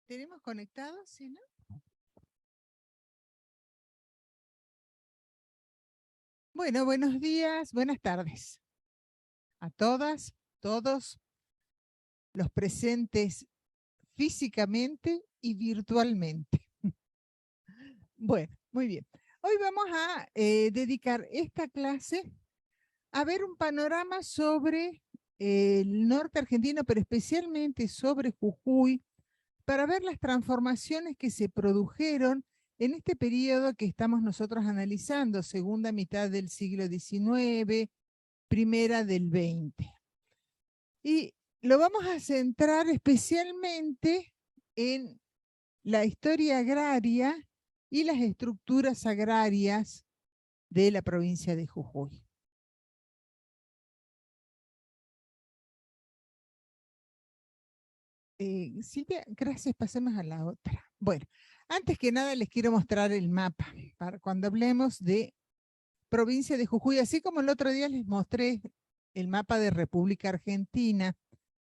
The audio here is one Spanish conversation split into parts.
¿Tenemos conectados? ¿Sí, no? Bueno, buenos días, buenas tardes a todas, todos los presentes físicamente y virtualmente. Bueno, muy bien. Hoy vamos a dedicar esta clase a ver un panorama sobre el norte argentino, pero especialmente sobre Jujuy, para ver las transformaciones que se produjeron en este periodo que estamos nosotros analizando, segunda mitad del siglo XIX, primera del XX. Y lo vamos a centrar especialmente en la historia agraria y las estructuras agrarias de la provincia de Jujuy. Silvia, gracias, pasemos a la otra. Bueno, antes que nada les quiero mostrar el mapa para cuando hablemos de provincia de Jujuy, así como el otro día les mostré el mapa de República Argentina,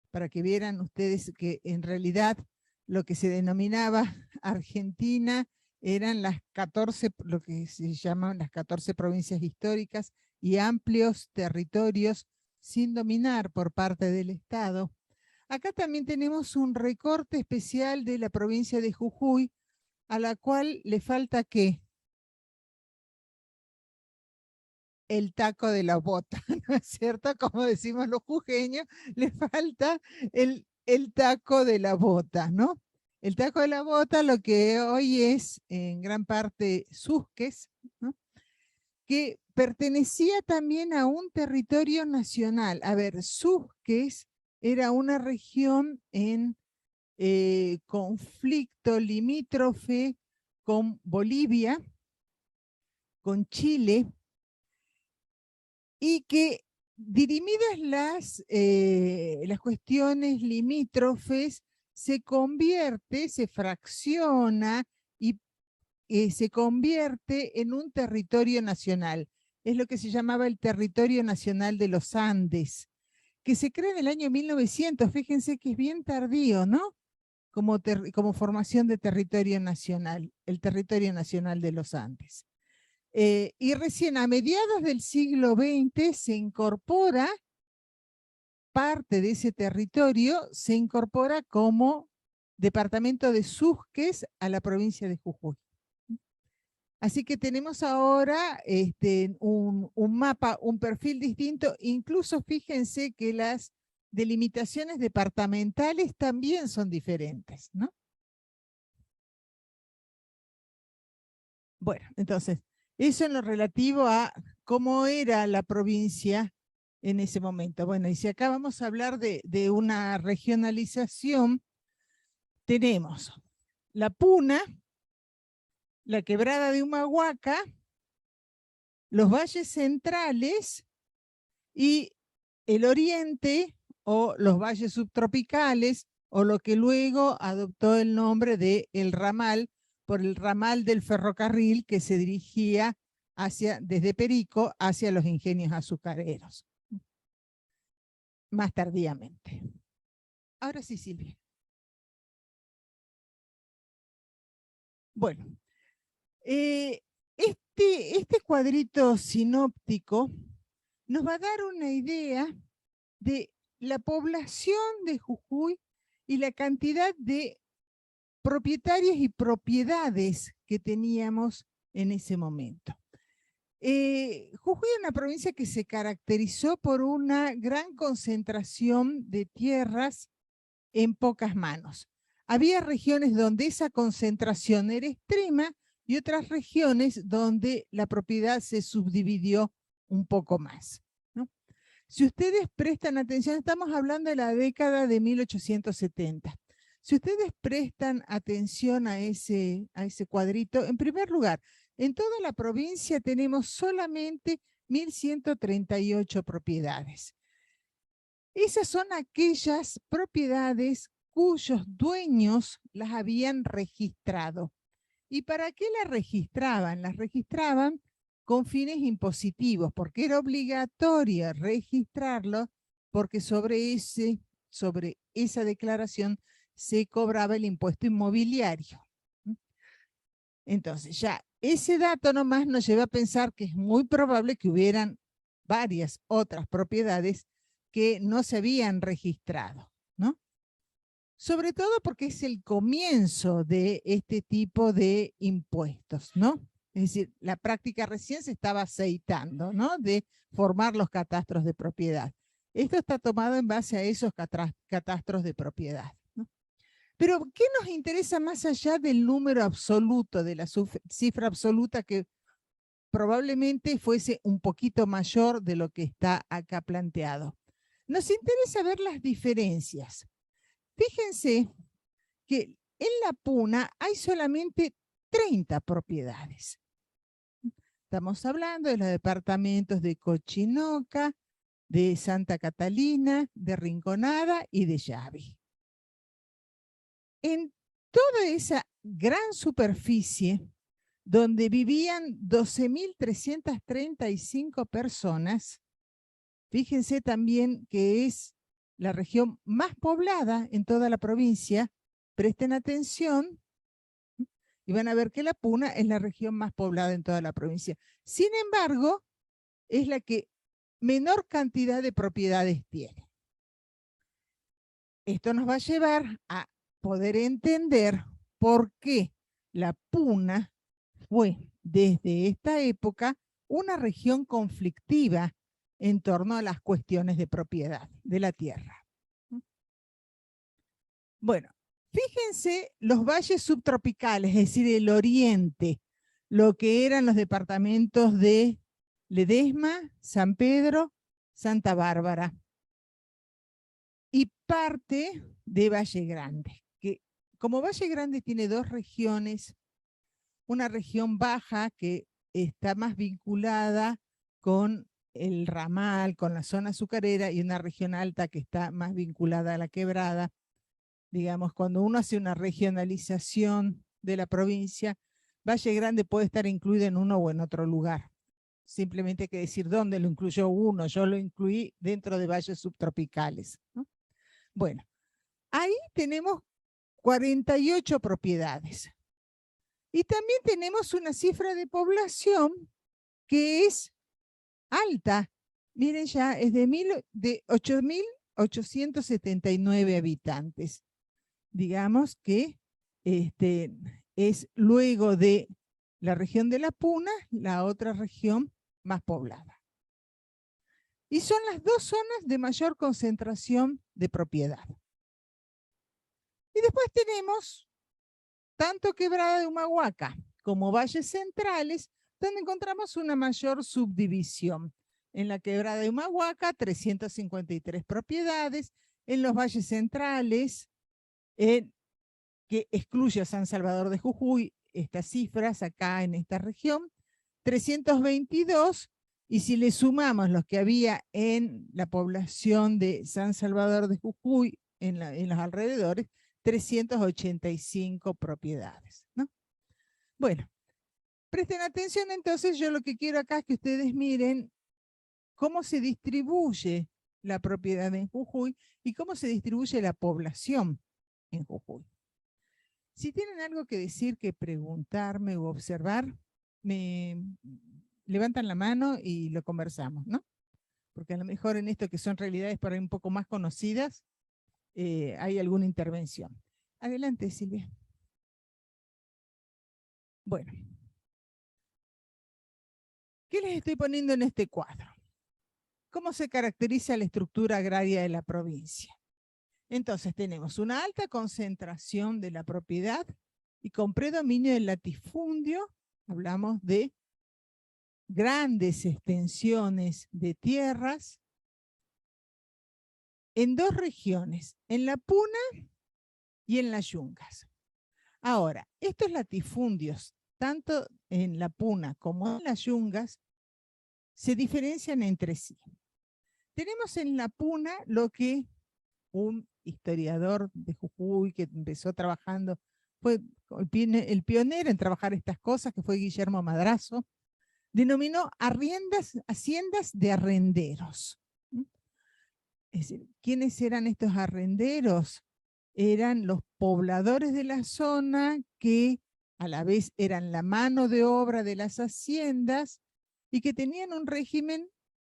para que vieran ustedes que en realidad lo que se denominaba Argentina eran las 14, lo que se llaman las 14 provincias históricas y amplios territorios sin dominar por parte del Estado. Acá también tenemos un recorte especial de la provincia de Jujuy, a la cual le falta ¿qué? El taco de la bota, ¿no es cierto? Como decimos los jujeños, le falta el taco de la bota, ¿no? El taco de la bota, lo que hoy es en gran parte Susques, ¿no? Que pertenecía también a un territorio nacional. A ver, Susques era una región en conflicto limítrofe con Bolivia, con Chile, y que dirimidas las cuestiones limítrofes, se convierte, se fracciona y se convierte en un territorio nacional. Es lo que se llamaba el Territorio Nacional de los Andes, que se crea en el año 1900, fíjense que es bien tardío, ¿no? Como formación de territorio nacional, el Territorio Nacional de los Andes. Y recién a mediados del siglo XX se incorpora parte de ese territorio, se incorpora como departamento de Susques a la provincia de Jujuy. Así que tenemos ahora un mapa, un perfil distinto. Incluso fíjense que las delimitaciones departamentales también son diferentes, ¿no? Bueno, entonces, eso en lo relativo a cómo era la provincia en ese momento. Bueno, y si acá vamos a hablar de una regionalización, tenemos la Puna, la Quebrada de Humahuaca, los valles centrales y el oriente o los valles subtropicales, o lo que luego adoptó el nombre de el ramal, por el ramal del ferrocarril que se dirigía desde Perico hacia los ingenios azucareros, más tardíamente. Ahora sí, Silvia. Bueno, este cuadrito sinóptico nos va a dar una idea de la población de Jujuy y la cantidad de propietarios y propiedades que teníamos en ese momento. Jujuy es una provincia que se caracterizó por una gran concentración de tierras en pocas manos. Había regiones donde esa concentración era extrema y otras regiones donde la propiedad se subdividió un poco más, ¿no? Si ustedes prestan atención, estamos hablando de la década de 1870. Si ustedes prestan atención a ese cuadrito, en primer lugar, en toda la provincia tenemos solamente 1.138 propiedades. Esas son aquellas propiedades cuyos dueños las habían registrado. ¿Y para qué las registraban? Las registraban con fines impositivos, porque era obligatorio registrarlo, porque sobre esa declaración se cobraba el impuesto inmobiliario. Entonces, ya ese dato nomás nos lleva a pensar que es muy probable que hubieran varias otras propiedades que no se habían registrado, ¿no? Sobre todo porque es el comienzo de este tipo de impuestos, ¿no? Es decir, la práctica recién se estaba aceitando, ¿no? De formar los catastros de propiedad. Esto está tomado en base a esos catastros de propiedad, ¿no? Pero, ¿qué nos interesa más allá del número absoluto, de la cifra absoluta que probablemente fuese un poquito mayor de lo que está acá planteado? Nos interesa ver las diferencias. Fíjense que en la Puna hay solamente 30 propiedades. Estamos hablando de los departamentos de Cochinoca, de Santa Catalina, de Rinconada y de Llave. En toda esa gran superficie, donde vivían 12.335 personas, fíjense también que es la región más poblada en toda la provincia. Presten atención y van a ver que la Puna es la región más poblada en toda la provincia. Sin embargo, es la que menor cantidad de propiedades tiene. Esto nos va a llevar a poder entender por qué la Puna fue desde esta época una región conflictiva en torno a las cuestiones de propiedad de la tierra. Bueno, fíjense los valles subtropicales, es decir, el oriente, lo que eran los departamentos de Ledesma, San Pedro, Santa Bárbara y parte de Valle Grande, que como Valle Grande tiene dos regiones, una región baja que está más vinculada con el ramal, con la zona azucarera, y una región alta que está más vinculada a la quebrada. Digamos, cuando uno hace una regionalización de la provincia, Valle Grande puede estar incluido en uno o en otro lugar. Simplemente hay que decir dónde lo incluyó uno. Yo lo incluí dentro de valles subtropicales, ¿no? Bueno, ahí tenemos 48 propiedades. Y también tenemos una cifra de población que es alta. Miren, ya es de 8.879 habitantes. digamos que es luego de la región de la Puna, la otra región más poblada. Y son las dos zonas de mayor concentración de propiedad. Y después tenemos tanto Quebrada de Humahuaca como valles centrales, donde encontramos una mayor subdivisión. En la Quebrada de Humahuaca, 353 propiedades. En los valles centrales, que excluye a San Salvador de Jujuy, estas cifras acá en esta región, 322, y si le sumamos los que había en la población de San Salvador de Jujuy, en los alrededores, 385 propiedades, ¿no? Bueno, presten atención entonces, yo lo que quiero acá es que ustedes miren cómo se distribuye la propiedad en Jujuy y cómo se distribuye la población en Jujuy. Si tienen algo que decir, que preguntarme o observar, me levantan la mano y lo conversamos, ¿no? Porque a lo mejor en esto que son realidades por ahí un poco más conocidas, hay alguna intervención. Adelante, Silvia. Bueno, ¿qué les estoy poniendo en este cuadro? ¿Cómo se caracteriza la estructura agraria de la provincia? Entonces tenemos una alta concentración de la propiedad y con predominio del latifundio. Hablamos de grandes extensiones de tierras en dos regiones, en la Puna y en las Yungas. Ahora, estos latifundios, tanto en la Puna como en las Yungas, se diferencian entre sí. Tenemos en la Puna lo que un historiador de Jujuy que empezó trabajando, fue el pionero en trabajar estas cosas, que fue Guillermo Madrazo, denominó haciendas de arrenderos. Es decir, ¿quiénes eran estos arrenderos? Eran los pobladores de la zona que a la vez eran la mano de obra de las haciendas y que tenían un régimen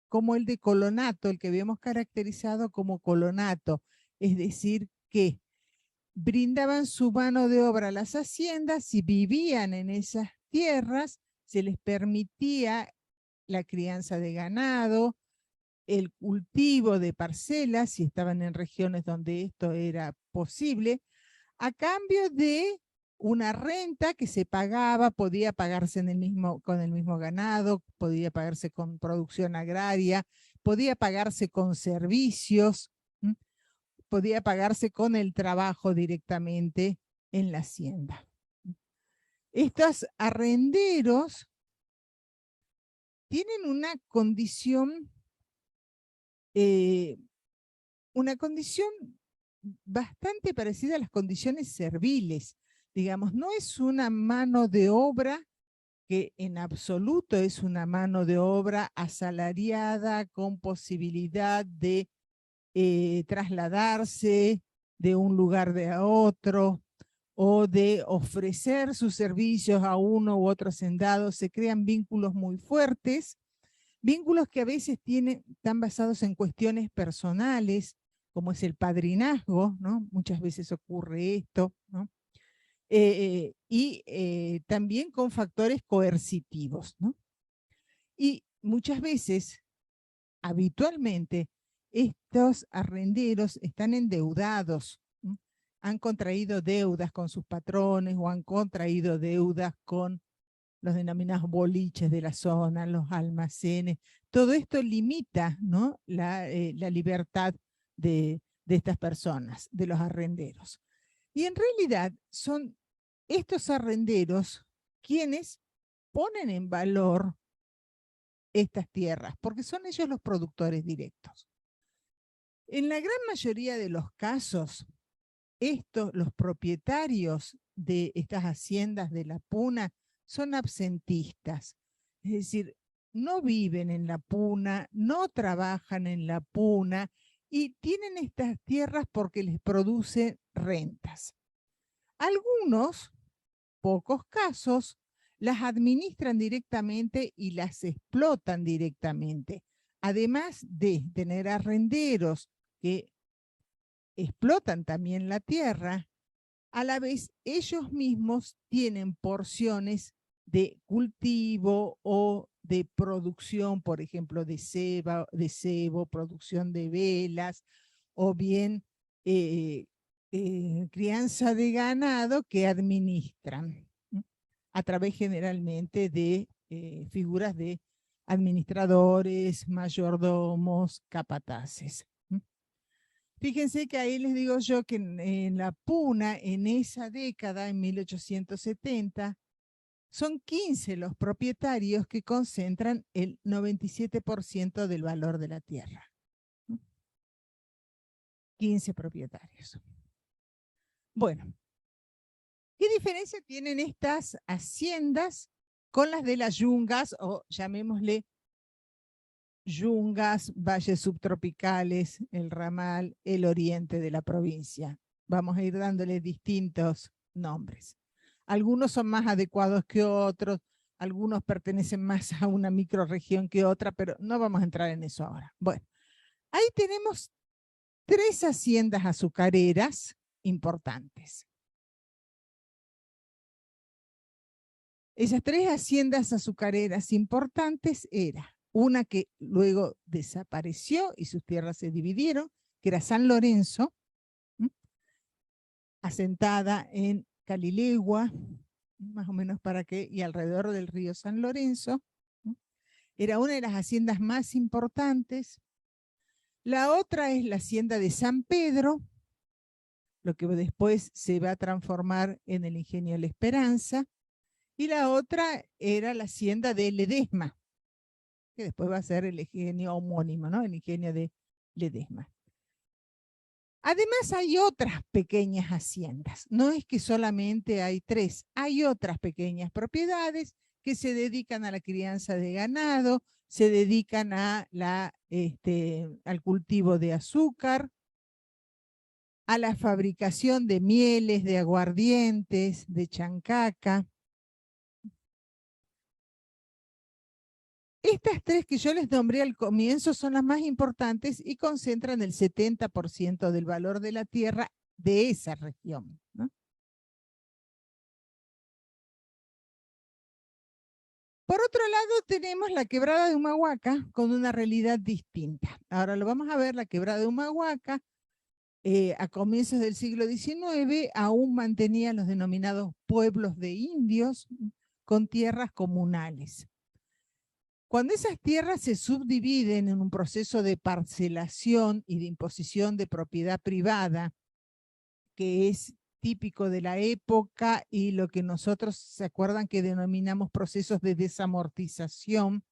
como el de colonato, el que habíamos caracterizado como colonato, es decir, que brindaban su mano de obra a las haciendas y vivían en esas tierras, se les permitía la crianza de ganado, el cultivo de parcelas, si estaban en regiones donde esto era posible, a cambio de una renta que se pagaba, podía pagarse con el mismo ganado, podía pagarse con producción agraria, podía pagarse con servicios, podía pagarse con el trabajo directamente en la hacienda. Estos arrenderos tienen una condición bastante parecida a las condiciones serviles. Digamos, no es una mano de obra que en absoluto es una mano de obra asalariada con posibilidad de trasladarse de un lugar a otro o de ofrecer sus servicios a uno u otro hacendado. Se crean vínculos muy fuertes, vínculos que a veces están basados en cuestiones personales, como es el padrinazgo, ¿no? Muchas veces ocurre esto, ¿no? Y también con factores coercitivos, ¿no? Y muchas veces, habitualmente, estos arrenderos están endeudados, ¿no? Han contraído deudas con sus patrones o han contraído deudas con los denominados boliches de la zona, los almacenes. Todo esto limita, ¿no? la libertad de estas personas, de los arrenderos. Y en realidad son estos arrenderos quienes ponen en valor estas tierras, porque son ellos los productores directos. En la gran mayoría de los casos, los propietarios de estas haciendas de la Puna son absentistas, es decir, no viven en la Puna, no trabajan en la Puna y tienen estas tierras porque les produce rentas. Algunos, pocos casos, las administran directamente y las explotan directamente. Además de tener arrenderos que explotan también la tierra, a la vez ellos mismos tienen porciones de cultivo o de producción, por ejemplo, de cebo, producción de velas, o bien crianza de ganado que administran a través generalmente de figuras de administradores, mayordomos, capataces. Fíjense que ahí les digo yo que en la Puna, en esa década, en 1870, son 15 los propietarios que concentran el 97% del valor de la tierra. 15 propietarios. Bueno, ¿qué diferencia tienen estas haciendas con las de las yungas, o llamémosle yungas, valles subtropicales, el ramal, el oriente de la provincia? Vamos a ir dándole distintos nombres. Algunos son más adecuados que otros, algunos pertenecen más a una microrregión que otra, pero no vamos a entrar en eso ahora. Bueno, ahí tenemos 3 haciendas azucareras importantes. Esas 3 haciendas azucareras importantes era una que luego desapareció y sus tierras se dividieron, que era San Lorenzo, asentada en Calilegua, más o menos para qué, y alrededor del río San Lorenzo. Era una de las haciendas más importantes. La otra es la hacienda de San Pedro, lo que después se va a transformar en el ingenio La Esperanza. Y la otra era la hacienda de Ledesma, que después va a ser el ingenio homónimo, ¿no? El ingenio de Ledesma. Además hay otras pequeñas haciendas, no es que solamente hay 3, hay otras pequeñas propiedades que se dedican a la crianza de ganado, se dedican a al cultivo de azúcar, a la fabricación de mieles, de aguardientes, de chancaca. Estas 3 que yo les nombré al comienzo son las más importantes y concentran el 70% del valor de la tierra de esa región, ¿no? Por otro lado, tenemos la quebrada de Humahuaca con una realidad distinta. Ahora lo vamos a ver, la quebrada de Humahuaca, a comienzos del siglo XIX, aún mantenía los denominados pueblos de indios con tierras comunales. Cuando esas tierras se subdividen en un proceso de parcelación y de imposición de propiedad privada, que es típico de la época y lo que nosotros, ¿se acuerdan que denominamos procesos de desamortización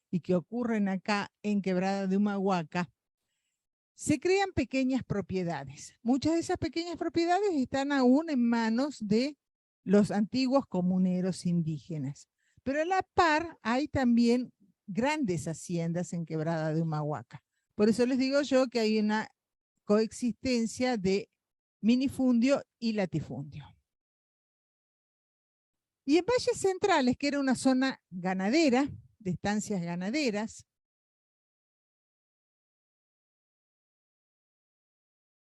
y que ocurren acá en Quebrada de Humahuaca? Se crean pequeñas propiedades. Muchas de esas pequeñas propiedades están aún en manos de los antiguos comuneros indígenas. Pero a la par hay también grandes haciendas en Quebrada de Humahuaca. Por eso les digo yo que hay una coexistencia de minifundio y latifundio. Y en Valles Centrales, que era una zona ganadera, de estancias ganaderas,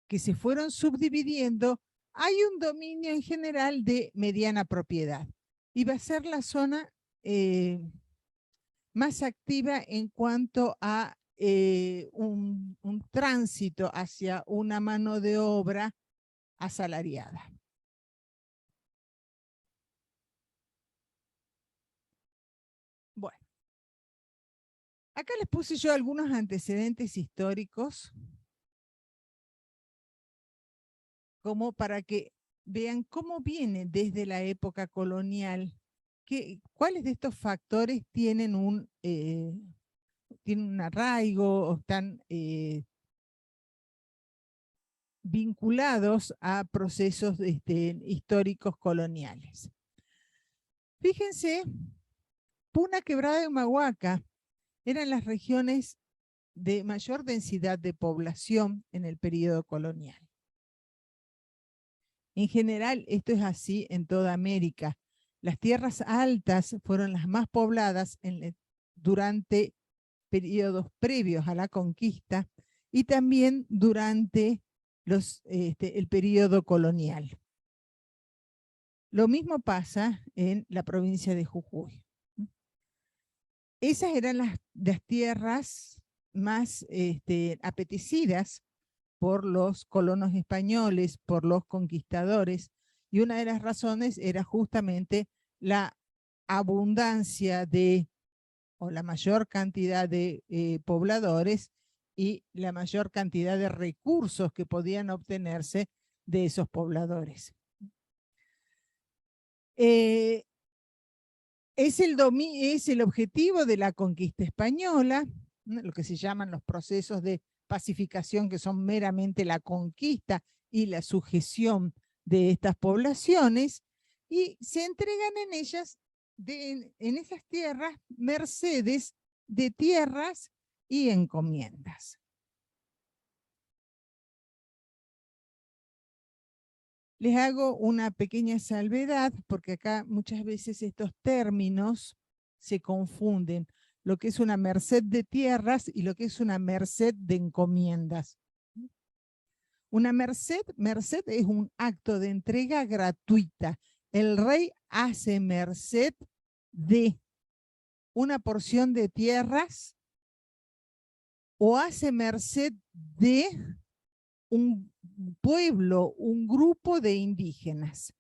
que se fueron subdividiendo, hay un dominio en general de mediana propiedad. Y va a ser la zona más activa en cuanto a un tránsito hacia una mano de obra asalariada. Bueno, acá les puse yo algunos antecedentes históricos como para que vean cómo viene desde la época colonial, cuáles de estos factores tienen un arraigo o están vinculados a procesos históricos coloniales. Fíjense, Puna, Quebrada de Humahuaca eran las regiones de mayor densidad de población en el periodo colonial. En general, esto es así en toda América. Las tierras altas fueron las más pobladas durante periodos previos a la conquista y también durante el periodo colonial. Lo mismo pasa en la provincia de Jujuy. Esas eran las tierras más apetecidas por los colonos españoles, por los conquistadores, y una de las razones era justamente la abundancia o la mayor cantidad de pobladores y la mayor cantidad de recursos que podían obtenerse de esos pobladores. Es el objetivo de la conquista española, ¿no? Lo que se llaman los procesos de pacificación, que son meramente la conquista y la sujeción de estas poblaciones, y se entregan en ellas, en esas tierras, mercedes de tierras y encomiendas. Les hago una pequeña salvedad, porque acá muchas veces estos términos se confunden, lo que es una merced de tierras y lo que es una merced de encomiendas. Una merced es un acto de entrega gratuita. El rey hace merced de una porción de tierras o hace merced de un pueblo, un grupo de indígenas.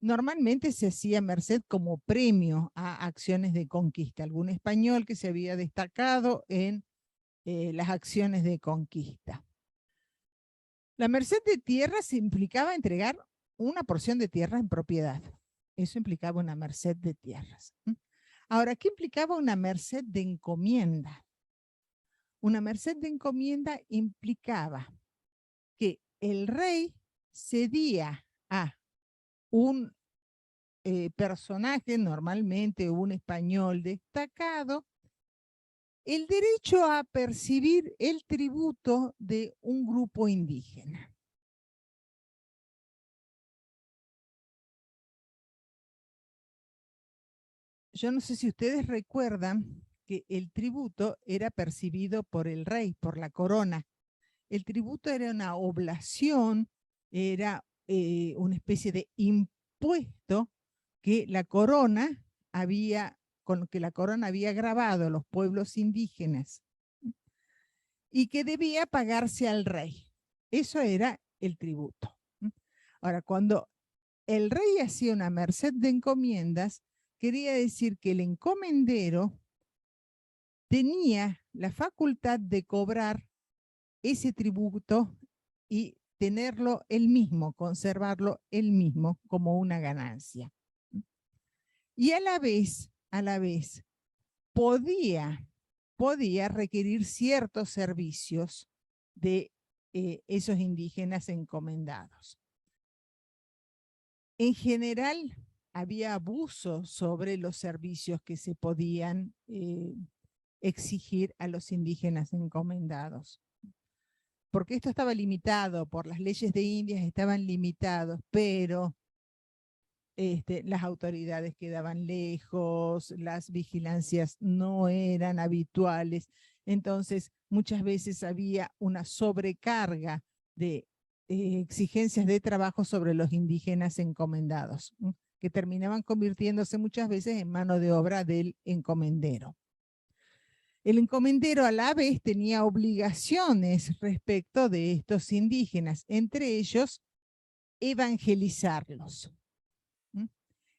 Normalmente se hacía merced como premio a acciones de conquista. Algún español que se había destacado en las acciones de conquista. La merced de tierras implicaba entregar una porción de tierra en propiedad. Eso implicaba una merced de tierras. Ahora, ¿qué implicaba una merced de encomienda? Una merced de encomienda implicaba que el rey cedía a un personaje, normalmente un español destacado, el derecho a percibir el tributo de un grupo indígena. Yo no sé si ustedes recuerdan que el tributo era percibido por el rey, por la corona. El tributo era una oblación, era una especie de impuesto que la corona con lo que la corona había grabado a los pueblos indígenas y que debía pagarse al rey. Eso era el tributo. Ahora, cuando el rey hacía una merced de encomiendas, quería decir que el encomendero tenía la facultad de cobrar ese tributo y tenerlo él mismo, conservarlo él mismo como una ganancia. Y a la vez, podía requerir ciertos servicios de esos indígenas encomendados. En general, había abuso sobre los servicios que se podían exigir a los indígenas encomendados. Porque esto estaba limitado, por las leyes de Indias estaban limitados, pero las autoridades quedaban lejos, las vigilancias no eran habituales, entonces muchas veces había una sobrecarga de exigencias de trabajo sobre los indígenas encomendados, que terminaban convirtiéndose muchas veces en mano de obra del encomendero. El encomendero a la vez tenía obligaciones respecto de estos indígenas, entre ellos evangelizarlos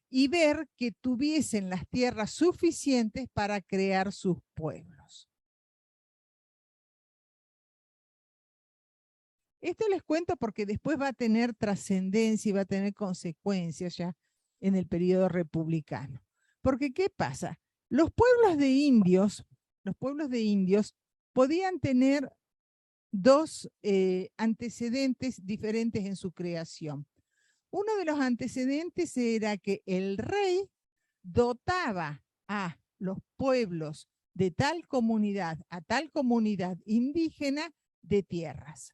y ver que tuviesen las tierras suficientes para crear sus pueblos. Esto les cuento porque después va a tener trascendencia y va a tener consecuencias ya en el periodo republicano. Porque ¿qué pasa? Los pueblos de indios podían tener dos antecedentes diferentes en su creación. Uno de los antecedentes era que el rey dotaba a los pueblos de tal comunidad, a tal comunidad indígena, de tierras.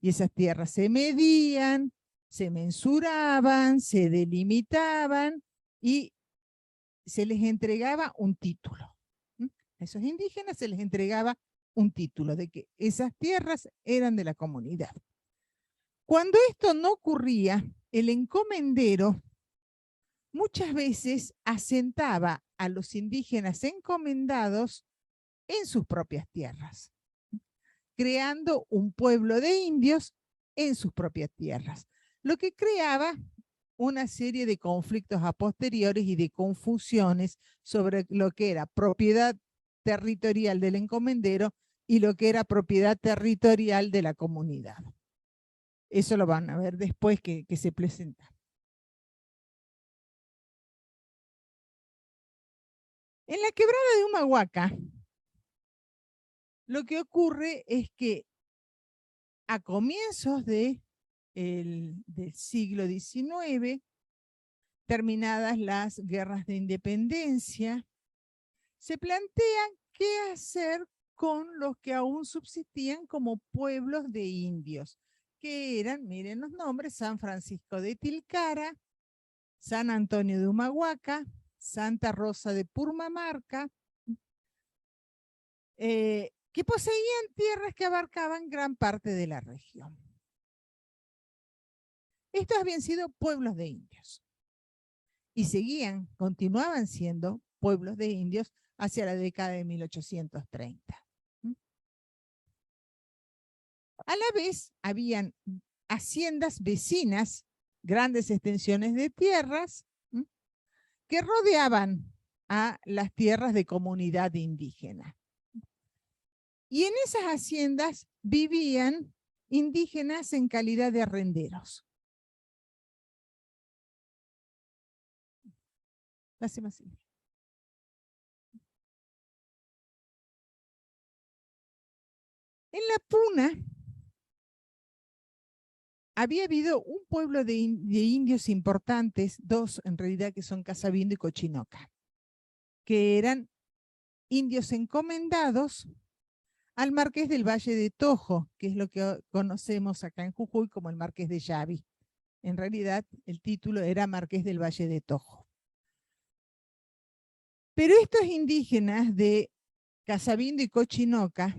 Y esas tierras se medían, se mensuraban, se delimitaban y se les entregaba un título. A esos indígenas se les entregaba un título de que esas tierras eran de la comunidad. Cuando esto no ocurría, el encomendero muchas veces asentaba a los indígenas encomendados en sus propias tierras, creando un pueblo de indios en sus propias tierras, lo que creaba una serie de conflictos a posteriores y de confusiones sobre lo que era propiedad territorial del encomendero y lo que era propiedad territorial de la comunidad. Eso lo van a ver después que se presenta. En la quebrada de Humahuaca, lo que ocurre es que a comienzos del siglo XIX, terminadas las guerras de independencia, se plantea qué hacer con los que aún subsistían como pueblos de indios, que eran, miren los nombres, San Francisco de Tilcara, San Antonio de Humahuaca, Santa Rosa de Purmamarca, que poseían tierras que abarcaban gran parte de la región. Estos habían sido pueblos de indios y continuaban siendo pueblos de indios hacia la década de 1830. A la vez, habían haciendas vecinas, grandes extensiones de tierras, que rodeaban a las tierras de comunidad indígena. Y en esas haciendas vivían indígenas en calidad de arrenderos. Así. En la Puna había habido un pueblo de indios importantes, dos en realidad, que son Casabindo y Cochinoca, que eran indios encomendados al Marqués del Valle de Tojo, que es lo que conocemos acá en Jujuy como el Marqués de Yavi. En realidad, el título era Marqués del Valle de Tojo. Pero estos indígenas de Casabindo y Cochinoca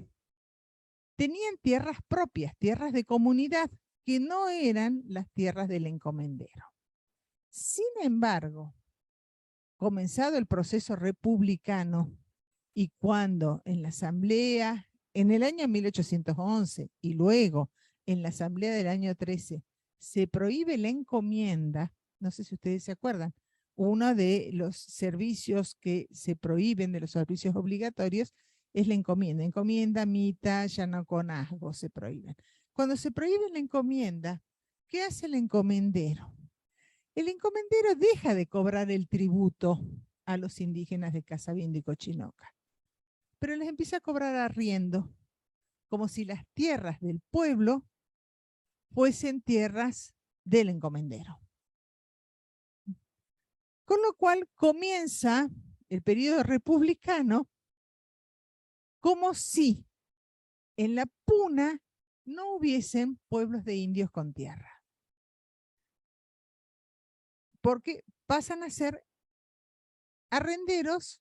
tenían tierras propias, tierras de comunidad, que no eran las tierras del encomendero. Sin embargo, comenzado el proceso republicano y cuando en la asamblea, en el año 1811 y luego en la asamblea del año 13, se prohíbe la encomienda, no sé si ustedes se acuerdan, uno de los servicios que se prohíben, de los servicios obligatorios, es la encomienda. Encomienda, mita, llanoconazgo se prohíben. Cuando se prohíbe la encomienda, ¿qué hace el encomendero? El encomendero deja de cobrar el tributo a los indígenas de Casabindo y Cochinoca, pero les empieza a cobrar arriendo, como si las tierras del pueblo fuesen tierras del encomendero. Con lo cual comienza el periodo republicano como si en la Puna no hubiesen pueblos de indios con tierra, porque pasan a ser arrenderos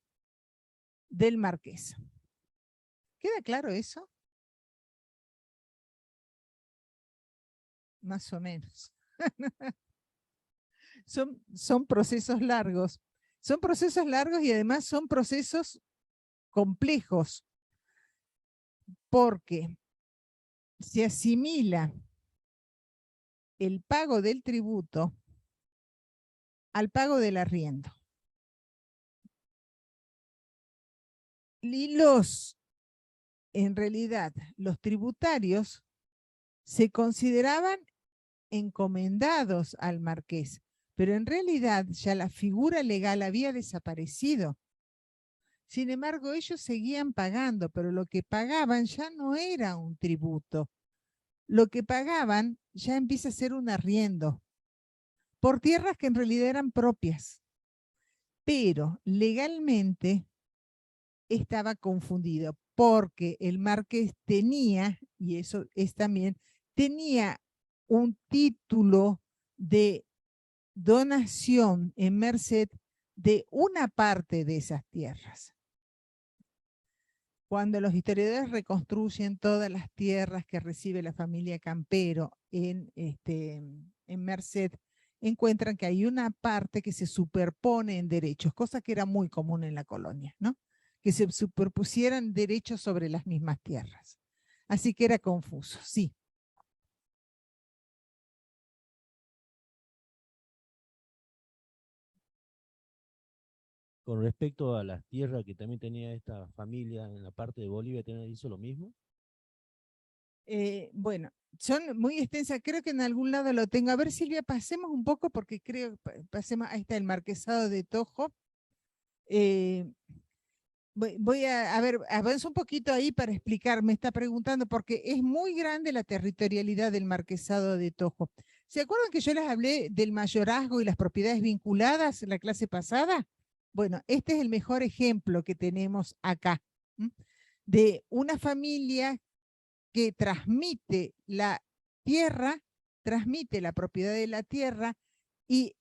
del marqués. ¿Queda claro eso? Más o menos. Son procesos largos. Son procesos largos y además son procesos complejos, porque se asimila el pago del tributo al pago del arriendo. Y en realidad, los tributarios se consideraban encomendados al marqués, pero en realidad ya la figura legal había desaparecido. Sin embargo, ellos seguían pagando, pero lo que pagaban ya no era un tributo. Lo que pagaban ya empieza a ser un arriendo por tierras que en realidad eran propias, pero legalmente estaba confundido porque el marqués tenía, y eso es también, tenía un título de donación en merced de una parte de esas tierras. cuando los historiadores reconstruyen todas las tierras que recibe la familia Campero en Merced, encuentran que hay una parte que se superpone en derechos, cosa que era muy común en la colonia, ¿no? Que se superpusieran derechos sobre las mismas tierras. Así que era confuso, sí. Con respecto a las tierras que también tenía esta familia en la parte de Bolivia, ¿también hizo lo mismo? Bueno, son muy extensas, creo que en algún lado lo tengo. A ver, Silvia, pasemos un poco porque creo, pasemos, ahí está el marquesado de Tojo. Eh, voy a ver, avanzo un poquito ahí para explicar, me está preguntando, porque es muy grande la territorialidad del marquesado de Tojo. ¿Se acuerdan que yo les hablé del mayorazgo y las propiedades vinculadas en la clase pasada? Bueno, este es el mejor ejemplo que tenemos acá, ¿m? De una familia que transmite la tierra, transmite la propiedad de la tierra, y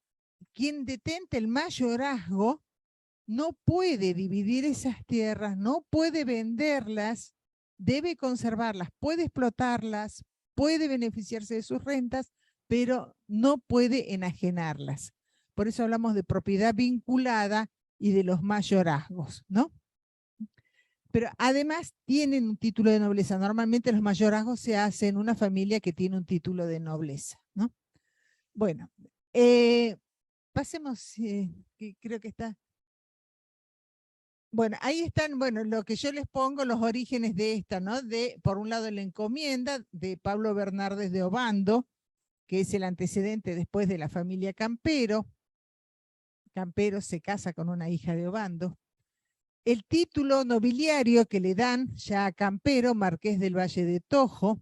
quien detente el mayorazgo no puede dividir esas tierras, no puede venderlas, debe conservarlas, puede explotarlas, puede beneficiarse de sus rentas, pero no puede enajenarlas. Por eso hablamos de propiedad vinculada y de los mayorazgos, ¿no? Pero además tienen un título de nobleza. Normalmente los mayorazgos se hacen en una familia que tiene un título de nobleza, ¿no? Bueno, pasemos, que creo que está. Bueno, ahí están, bueno, lo que yo les pongo, los orígenes de esta, ¿no? Por un lado, la encomienda de Pablo Bernardes de Obando, que es el antecedente después de la familia Campero. Campero se casa con una hija de Obando. El título nobiliario que le dan ya a Campero, marqués del Valle de Tojo,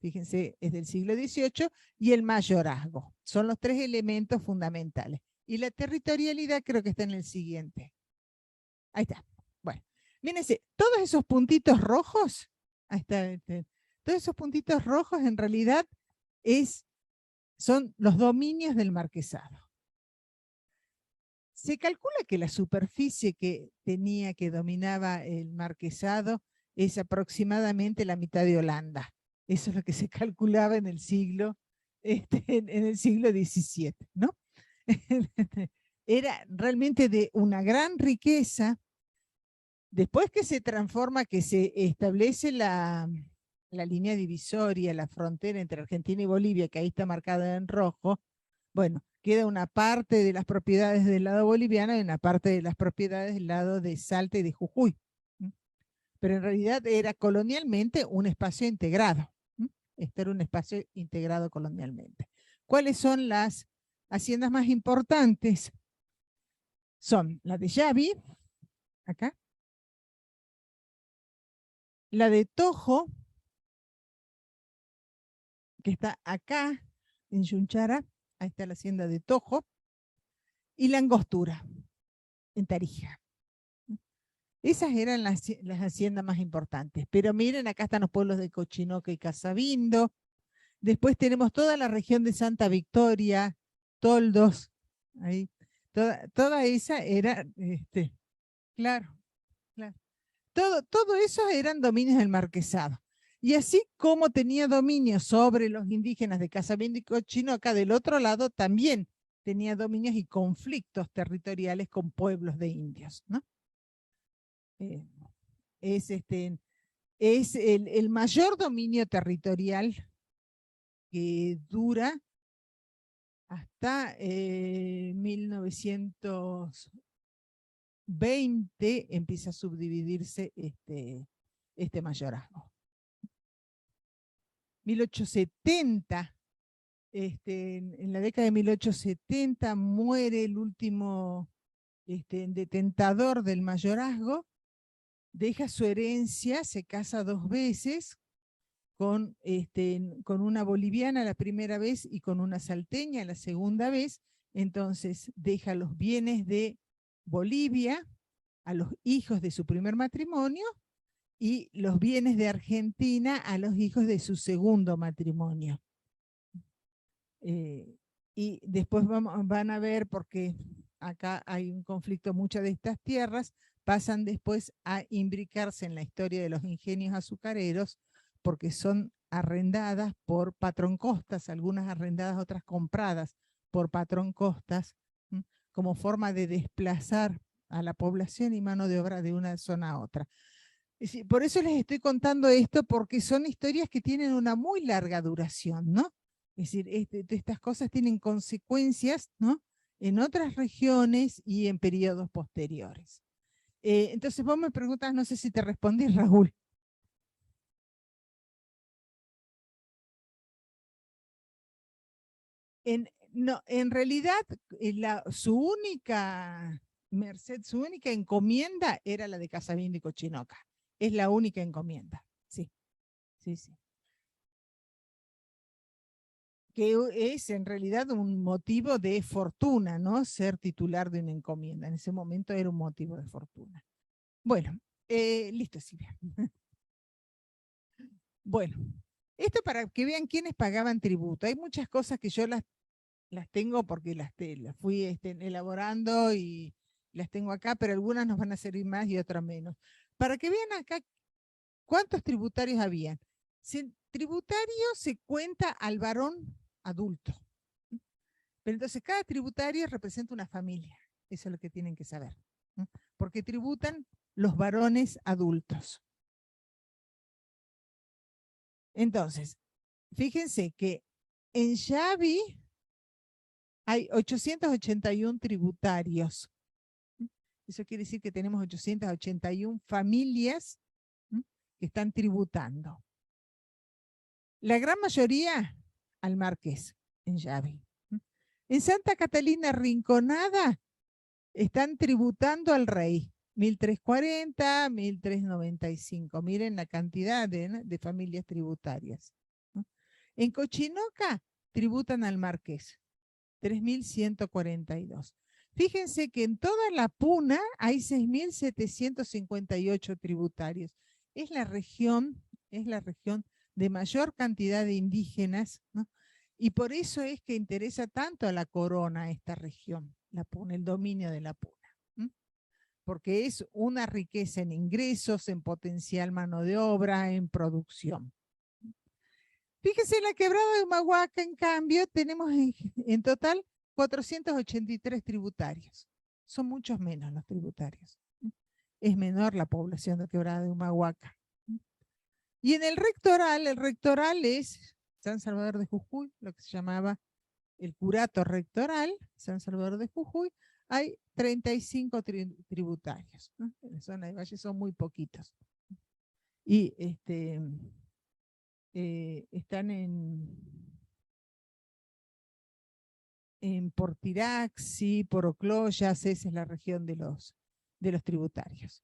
fíjense, es del siglo XVIII, y el mayorazgo. Son los tres elementos fundamentales. Y la territorialidad creo que está en el siguiente. Ahí está. Bueno, mírense, todos esos puntitos rojos, ahí está, todos esos puntitos rojos en realidad son los dominios del marquesado. Se calcula que la superficie que dominaba el marquesado es aproximadamente la mitad de Holanda. Eso es lo que se calculaba en el siglo, en el siglo XVII, ¿no? Era realmente de una gran riqueza. Después que se transforma, que se establece la línea divisoria, la frontera entre Argentina y Bolivia, que ahí está marcada en rojo, bueno, queda una parte de las propiedades del lado boliviano y una parte de las propiedades del lado de Salta y de Jujuy. Pero en realidad era colonialmente un espacio integrado. Este era un espacio integrado colonialmente. ¿Cuáles son las haciendas más importantes? Son la de Yavi, acá, la de Tojo, que está acá en Yunchara, ahí está la hacienda de Tojo, y la Angostura, en Tarija. Esas eran las haciendas más importantes. Pero miren, acá están los pueblos de Cochinoca y Casabindo. Después tenemos toda la región de Santa Victoria, Toldos, ahí. Toda esa era, claro, claro. Todo eso eran dominios del marquesado. Y así como tenía dominio sobre los indígenas de Casabindo y Cochinoca, del otro lado también tenía dominios y conflictos territoriales con pueblos de indios, ¿no? Eh, es el mayor dominio territorial que dura hasta 1920, empieza a subdividirse este mayorazgo. 1870, en la década de 1870 muere el último detentador del mayorazgo, deja su herencia, se casa 2 veces, con una boliviana la primera vez y con una salteña la segunda vez. Entonces deja los bienes de Bolivia a los hijos de su primer matrimonio y los bienes de Argentina a los hijos de su segundo matrimonio. Y después van a ver, porque acá hay un conflicto, muchas de estas tierras pasan después a imbricarse en la historia de los ingenios azucareros porque son arrendadas por patrón costas, algunas arrendadas, otras compradas por patrón costas, como forma de desplazar a la población y mano de obra de una zona a otra. Por eso les estoy contando esto, porque son historias que tienen una muy larga duración, ¿no? Es decir, estas cosas tienen consecuencias, ¿no?, en otras regiones y en periodos posteriores. Entonces vos me preguntas, no sé si te respondí, Raúl. No, en realidad, su única merced, su única encomienda era la de Casabindo y Cochinoca. Es la única encomienda, sí, sí, sí. Que es en realidad un motivo de fortuna, ¿no? Ser titular de una encomienda. En ese momento era un motivo de fortuna. Bueno, listo, Silvia. Bueno, esto para que vean quiénes pagaban tributo. Hay muchas cosas que yo las tengo porque las fui elaborando y las tengo acá, pero algunas nos van a servir más y otras menos. Para que vean acá cuántos tributarios habían. Tributario se cuenta al varón adulto. Pero entonces cada tributario representa una familia. Eso es lo que tienen que saber. Porque tributan los varones adultos. Entonces, fíjense que en Xavi hay 881 tributarios. Eso quiere decir que tenemos 881 familias que están tributando. La gran mayoría al marqués, en Xavi. En Santa Catalina Rinconada están tributando al rey. 1340, 1395. Miren la cantidad de familias tributarias. En Cochinoca tributan al marqués. 3142. Fíjense que en toda la Puna hay 6758 tributarios. Es la región de mayor cantidad de indígenas, ¿no? Y por eso es que interesa tanto a la corona esta región, la Puna, el dominio de la Puna. Porque es una riqueza en ingresos, en potencial mano de obra, en producción. Fíjense, en la quebrada de Humahuaca, en cambio, tenemos en total 483 tributarios. Son muchos menos los tributarios. Es menor la población de quebrada de Humahuaca. Y en el rectoral es San Salvador de Jujuy, lo que se llamaba el curato rectoral, San Salvador de Jujuy. Hay 35 tributarios. En la zona de Valle son muy poquitos. Y están en Portiraxi, Porocloyas, esa es la región de los tributarios.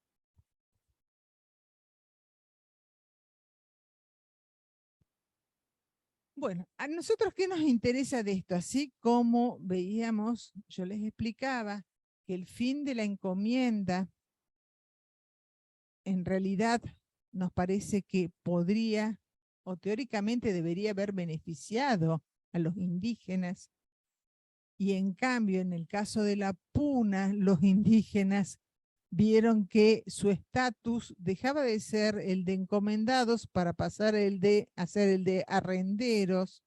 Bueno, a nosotros, ¿qué nos interesa de esto? Así como veíamos, yo les explicaba que el fin de la encomienda en realidad nos parece que podría o teóricamente debería haber beneficiado a los indígenas, y en cambio en el caso de la Puna los indígenas vieron que su estatus dejaba de ser el de encomendados para pasar a ser el de arrenderos.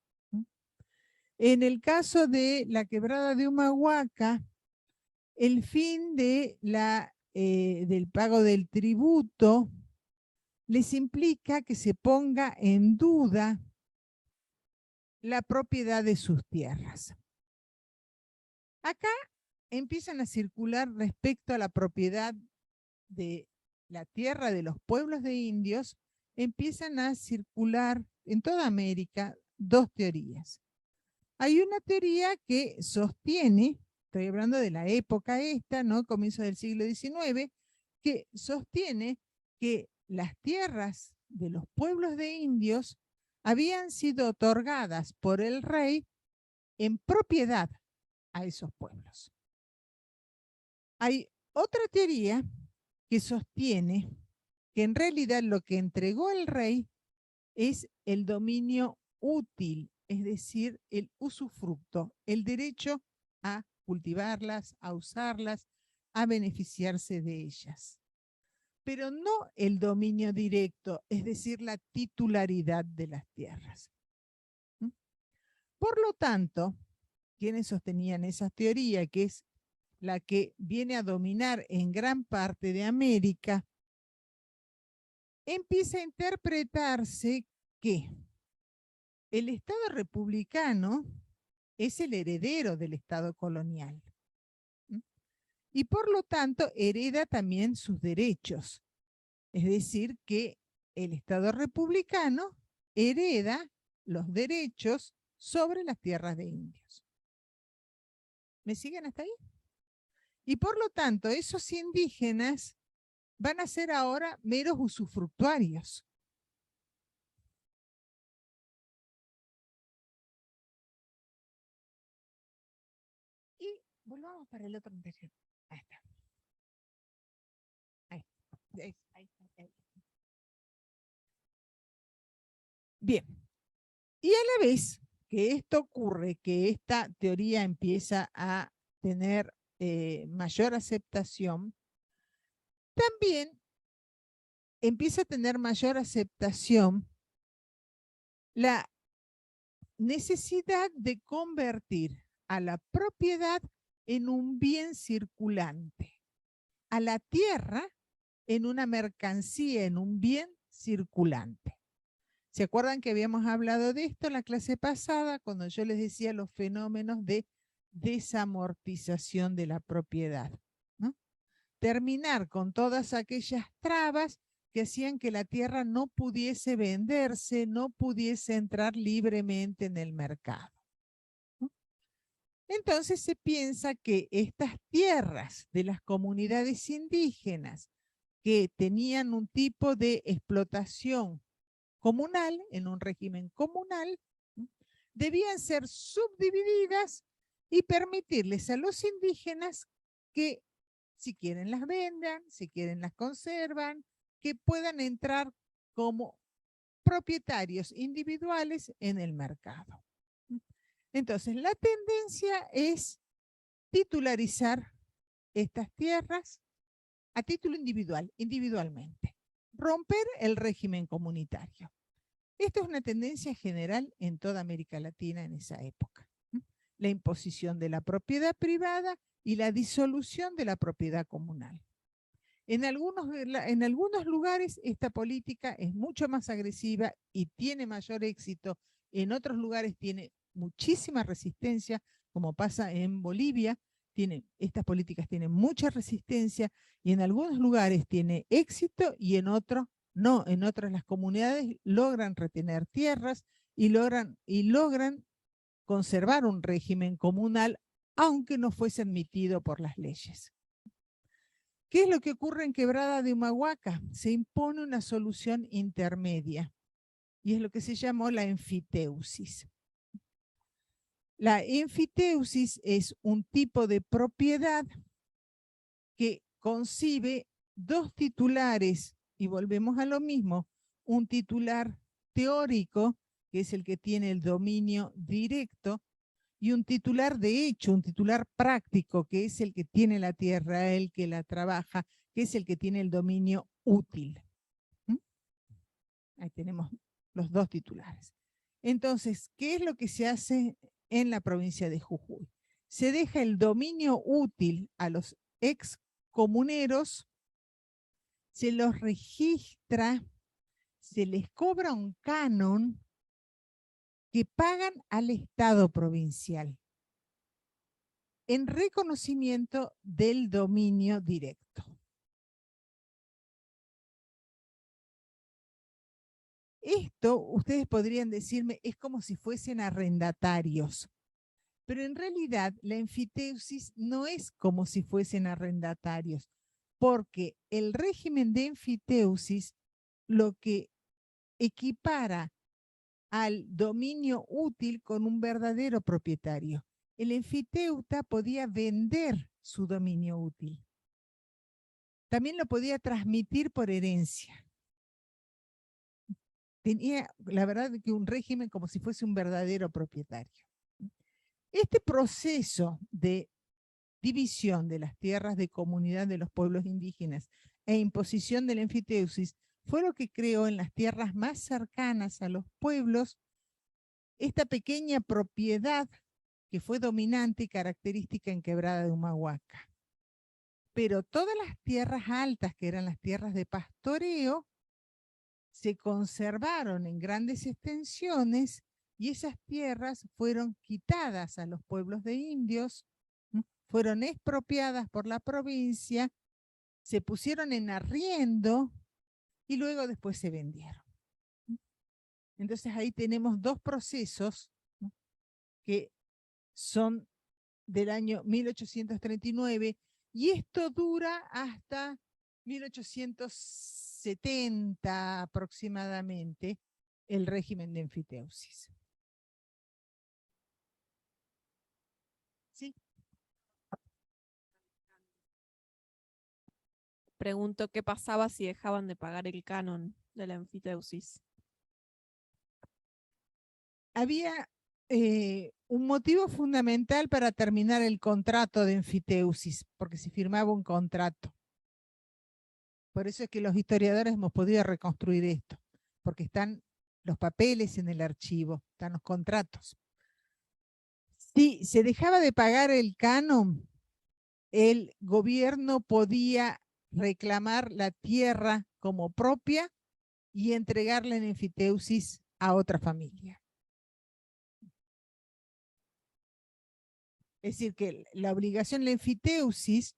En el caso de la quebrada de Humahuaca, el fin de del pago del tributo les implica que se ponga en duda la propiedad de sus tierras. Acá empiezan a circular respecto a la propiedad de la tierra de los pueblos de indios, empiezan a circular en toda América dos teorías. Hay una teoría que sostiene, estoy hablando de la época esta, ¿no?, comienzo del siglo XIX, que sostiene que las tierras de los pueblos de indios habían sido otorgadas por el rey en propiedad a esos pueblos. Hay otra teoría que sostiene que en realidad lo que entregó el rey es el dominio útil, es decir, el usufructo, el derecho a cultivarlas, a usarlas, a beneficiarse de ellas. pero no el dominio directo, es decir, la titularidad de las tierras. ¿Mm? Por lo tanto, quienes sostenían esa teoría, que es la que viene a dominar en gran parte de América, empieza a interpretarse que el Estado republicano es el heredero del Estado colonial. ¿Mm? Y por lo tanto hereda también sus derechos. Es decir, que el Estado republicano hereda los derechos sobre las tierras de indios. ¿Me siguen hasta ahí? Y por lo tanto, esos indígenas van a ser ahora meros usufructuarios. Y volvamos para el otro anterior. Ahí está. Ahí. Bien. Y a la vez que esto ocurre, que esta teoría empieza a tener mayor aceptación, también empieza a tener mayor aceptación la necesidad de convertir a la propiedad en un bien circulante, a la tierra en una mercancía, en un bien circulante. ¿Se acuerdan que habíamos hablado de esto en la clase pasada, cuando yo les decía los fenómenos de desamortización de la propiedad, ¿no? Terminar con todas aquellas trabas que hacían que la tierra no pudiese venderse, no pudiese entrar libremente en el mercado, ¿no? Entonces se piensa que estas tierras de las comunidades indígenas que tenían un tipo de explotación comunal, en un régimen comunal, debían ser subdivididas y permitirles a los indígenas que si quieren las vendan, si quieren las conservan, que puedan entrar como propietarios individuales en el mercado. Entonces, la tendencia es titularizar estas tierras a título individual, individualmente. Romper el régimen comunitario. Esto es una tendencia general en toda América Latina en esa época. La imposición de la propiedad privada y la disolución de la propiedad comunal. En algunos lugares esta política es mucho más agresiva y tiene mayor éxito. En otros lugares tiene muchísima resistencia, como pasa en Bolivia. Estas políticas tienen mucha resistencia y en algunos lugares tiene éxito y en otros no. En otras las comunidades logran retener tierras y logran conservar un régimen comunal, aunque no fuese admitido por las leyes. ¿Qué es lo que ocurre en Quebrada de Humahuaca? Se impone una solución intermedia y es lo que se llamó la enfiteusis. La enfiteusis es un tipo de propiedad que concibe dos titulares, y volvemos a lo mismo, un titular teórico, que es el que tiene el dominio directo, y un titular de hecho, un titular práctico, que es el que tiene la tierra, el que la trabaja, que es el que tiene el dominio útil. Ahí tenemos los dos titulares. Entonces, ¿qué es lo que se hace en la provincia de Jujuy? Se deja el dominio útil a los excomuneros, se los registra, se les cobra un canon que pagan al Estado provincial en reconocimiento del dominio directo. Esto, ustedes podrían decirme, es como si fuesen arrendatarios, pero en realidad la enfiteusis no es como si fuesen arrendatarios, porque el régimen de enfiteusis lo que equipara al dominio útil con un verdadero propietario. El enfiteuta podía vender su dominio útil. También lo podía transmitir por herencia. Tenía, la verdad, que un régimen como si fuese un verdadero propietario. Este proceso de división de las tierras de comunidad de los pueblos indígenas e imposición del enfiteusis fue lo que creó en las tierras más cercanas a los pueblos esta pequeña propiedad que fue dominante y característica en Quebrada de Humahuaca. Pero todas las tierras altas, que eran las tierras de pastoreo, se conservaron en grandes extensiones y esas tierras fueron quitadas a los pueblos de indios, fueron expropiadas por la provincia, se pusieron en arriendo y luego después se vendieron. Entonces ahí tenemos dos procesos, ¿no?, que son del año 1839 y esto dura hasta 1870 aproximadamente, el régimen de enfiteusis. ¿Sí? Pregunto qué pasaba si dejaban de pagar el canon de la enfiteusis. Había un motivo fundamental para terminar el contrato de enfiteusis, porque se firmaba un contrato. Por eso es que los historiadores hemos podido reconstruir esto, porque están los papeles en el archivo, están los contratos. Si se dejaba de pagar el canon, el gobierno podía reclamar la tierra como propia y entregarla en enfiteusis a otra familia. Es decir, que la obligación, la enfiteusis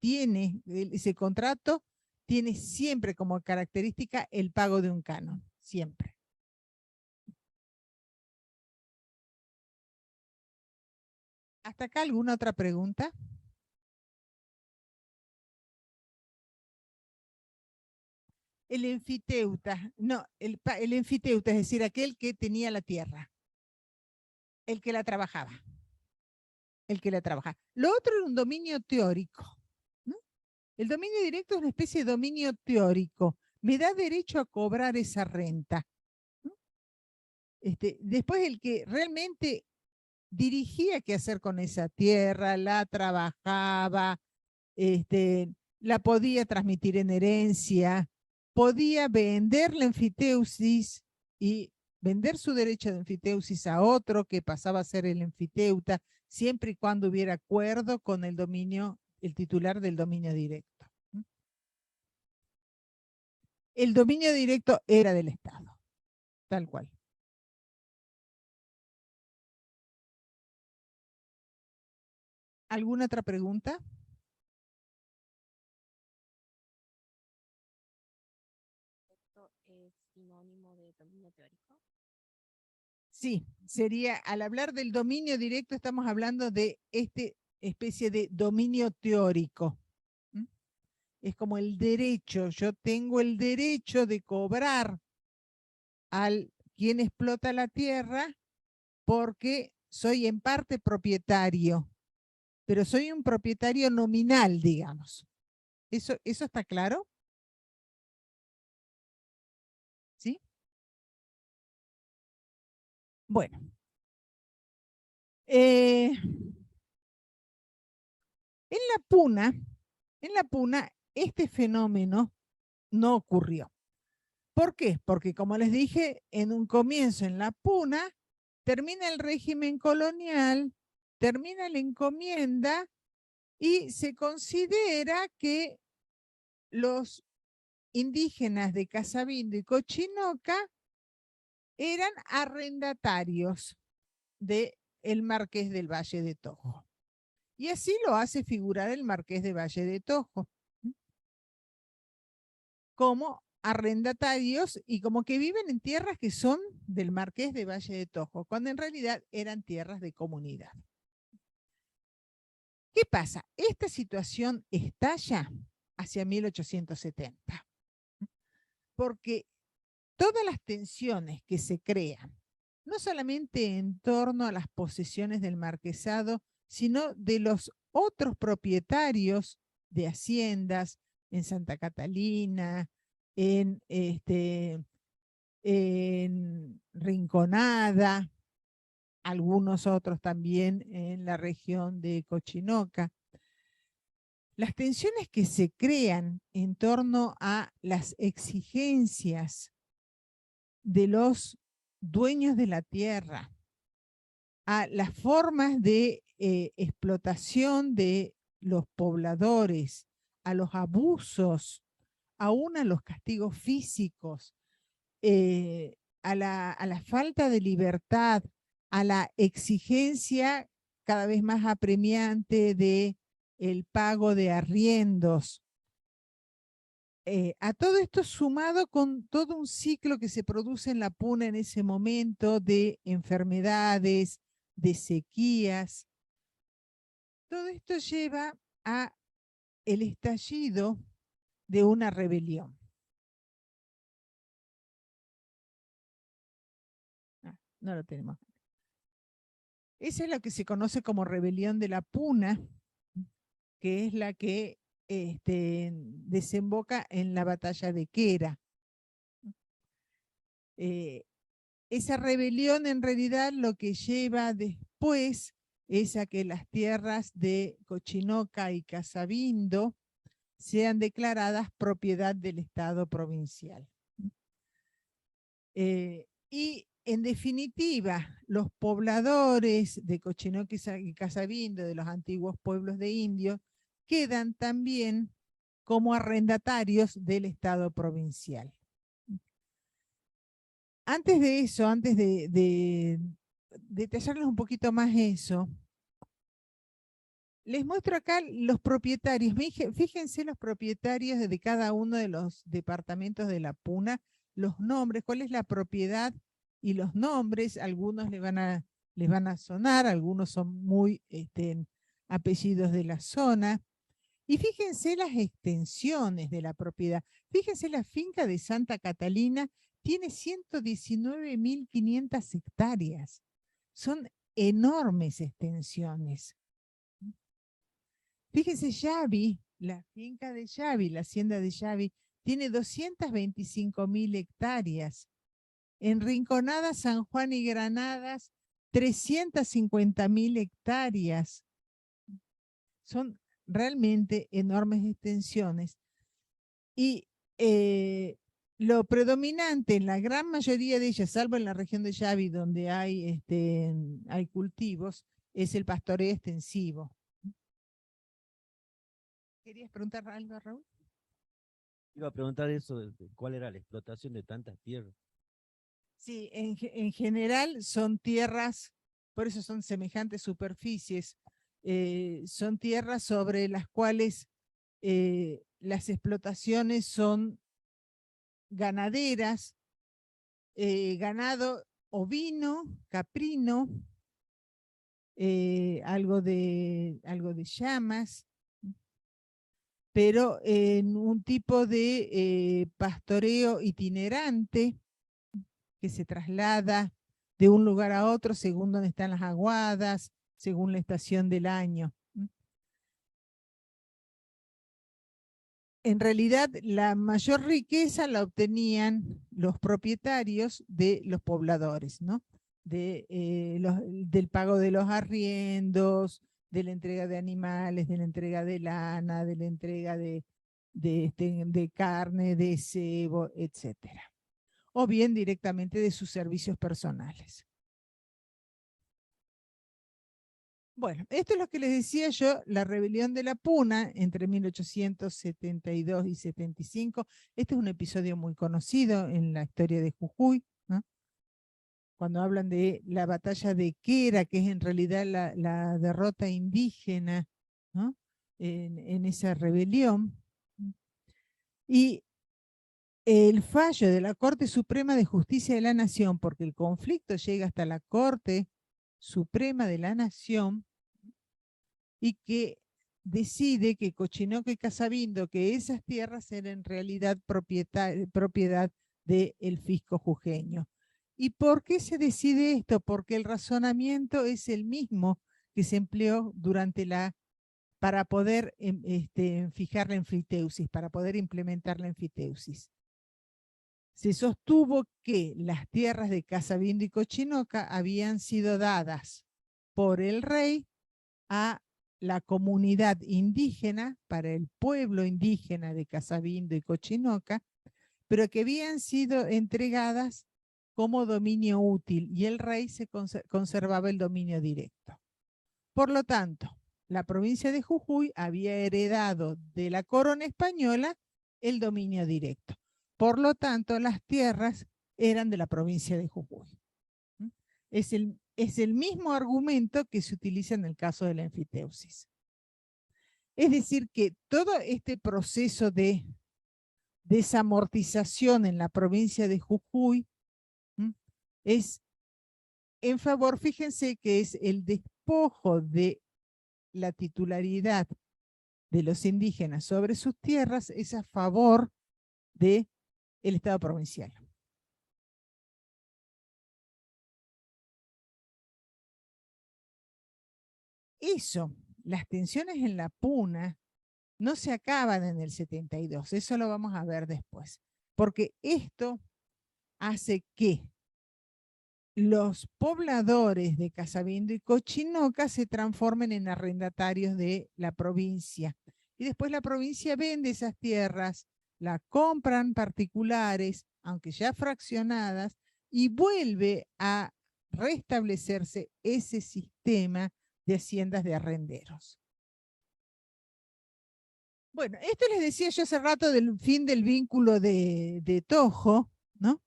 tiene, ese contrato tiene siempre como característica el pago de un canon, siempre. ¿Hasta acá alguna otra pregunta? El enfiteuta, no, el enfiteuta, es decir, aquel que tenía la tierra, el que la trabajaba. Lo otro era un dominio teórico, ¿no? El dominio directo es una especie de dominio teórico. Me da derecho a cobrar esa renta, ¿no? Después el que realmente dirigía qué hacer con esa tierra, la trabajaba, la podía transmitir en herencia, podía vender la enfiteusis y vender su derecho de enfiteusis a otro que pasaba a ser el enfiteuta, siempre y cuando hubiera acuerdo con el dominio, el titular del dominio directo. El dominio directo era del Estado, tal cual. ¿Alguna otra pregunta? ¿Esto es sinónimo de dominio teórico? Sí, sería, al hablar del dominio directo, estamos hablando de esta especie de dominio teórico. Es como el derecho, yo tengo el derecho de cobrar al quien explota la tierra porque soy en parte propietario, pero soy un propietario nominal, digamos. ¿Eso está claro? ¿Sí? Bueno. En la Puna, este fenómeno no ocurrió. ¿Por qué? Porque, como les dije, en un comienzo en la Puna, termina el régimen colonial, termina la encomienda y se considera que los indígenas de Casabindo y Cochinoca eran arrendatarios del Marqués del Valle de Tojo. Y así lo hace figurar el Marqués de Valle de Tojo como arrendatarios y como que viven en tierras que son del Marqués de Valle de Tojo, cuando en realidad eran tierras de comunidad. ¿Qué pasa? Esta situación estalla hacia 1870, porque todas las tensiones que se crean, no solamente en torno a las posesiones del marquesado, sino de los otros propietarios de haciendas en Santa Catalina, en Rinconada, algunos otros también en la región de Cochinoca. Las tensiones que se crean en torno a las exigencias de los dueños de la tierra, a las formas de explotación de los pobladores, a los abusos, aún a los castigos físicos, a la falta de libertad, a la exigencia cada vez más apremiante de el pago de arriendos. A todo esto sumado con todo un ciclo que se produce en la Puna en ese momento de enfermedades, de sequías, todo esto lleva a el estallido de una rebelión. No lo tenemos. Esa es lo que se conoce como rebelión de la Puna, que es la que desemboca en la batalla de Quera. Esa rebelión en realidad lo que lleva después es a que las tierras de Cochinoca y Casabindo sean declaradas propiedad del Estado provincial. Y en definitiva, los pobladores de Cochinoca y Casabindo, de los antiguos pueblos de indios, quedan también como arrendatarios del Estado provincial. Antes de eso, antes de detallarles un poquito más eso, les muestro acá los propietarios. Fíjense los propietarios de cada uno de los departamentos de la Puna, los nombres, cuál es la propiedad y los nombres. Algunos les van a sonar, algunos son muy apellidos de la zona. Y fíjense las extensiones de la propiedad. Fíjense la finca de Santa Catalina, tiene 119.500 hectáreas. Son enormes extensiones. Fíjense, Yavi, la finca de Yavi, la hacienda de Yavi, tiene 225.000 hectáreas. En Rinconada, San Juan y Granadas, 350.000 hectáreas. Son realmente enormes extensiones. Y lo predominante en la gran mayoría de ellas, salvo en la región de Yavi, donde hay cultivos, es el pastoreo extensivo. ¿Querías preguntar algo, Raúl? Iba a preguntar eso, de cuál era la explotación de tantas tierras. Sí, en general son tierras, por eso son semejantes superficies, son tierras sobre las cuales las explotaciones son ganaderas, ganado ovino, caprino, algo de llamas, pero en un tipo de pastoreo itinerante que se traslada de un lugar a otro según donde están las aguadas, según la estación del año. En realidad, la mayor riqueza la obtenían los propietarios de los pobladores, ¿no? Del pago de los arriendos, de la entrega de animales, de la entrega de lana, de la entrega de carne, de cebo, etcétera. O bien directamente de sus servicios personales. Bueno, esto es lo que les decía yo, la rebelión de la Puna entre 1872 y 75. Este es un episodio muy conocido en la historia de Jujuy, ¿no? Cuando hablan de la batalla de Quera, que es en realidad la derrota indígena, ¿no? en esa rebelión. Y el fallo de la Corte Suprema de Justicia de la Nación, porque el conflicto llega hasta la Corte Suprema de la Nación, y que decide que Cochinoca y Casabindo, que esas tierras eran en realidad propiedad del fisco jujeño. ¿Y por qué se decide esto? Porque el razonamiento es el mismo que se empleó para poder fijar la enfiteusis, para poder implementar la enfiteusis. Se sostuvo que las tierras de Casabindo y Cochinoca habían sido dadas por el rey a la comunidad indígena, para el pueblo indígena de Casabindo y Cochinoca, pero que habían sido entregadas como dominio útil y el rey se conservaba el dominio directo. Por lo tanto, la provincia de Jujuy había heredado de la corona española el dominio directo. Por lo tanto, las tierras eran de la provincia de Jujuy. Es el mismo argumento que se utiliza en el caso de la enfiteusis. Es decir, que todo este proceso de desamortización en la provincia de Jujuy es en favor, fíjense que es el despojo de la titularidad de los indígenas sobre sus tierras, es a favor del Estado provincial. Eso, las tensiones en la puna no se acaban en el 72, eso lo vamos a ver después, porque esto hace que los pobladores de Casabindo y Cochinoca se transformen en arrendatarios de la provincia. Y después la provincia vende esas tierras, la compran particulares, aunque ya fraccionadas, y vuelve a restablecerse ese sistema de haciendas de arrenderos. Bueno, esto les decía yo hace rato del fin del vínculo de Tojo, ¿no?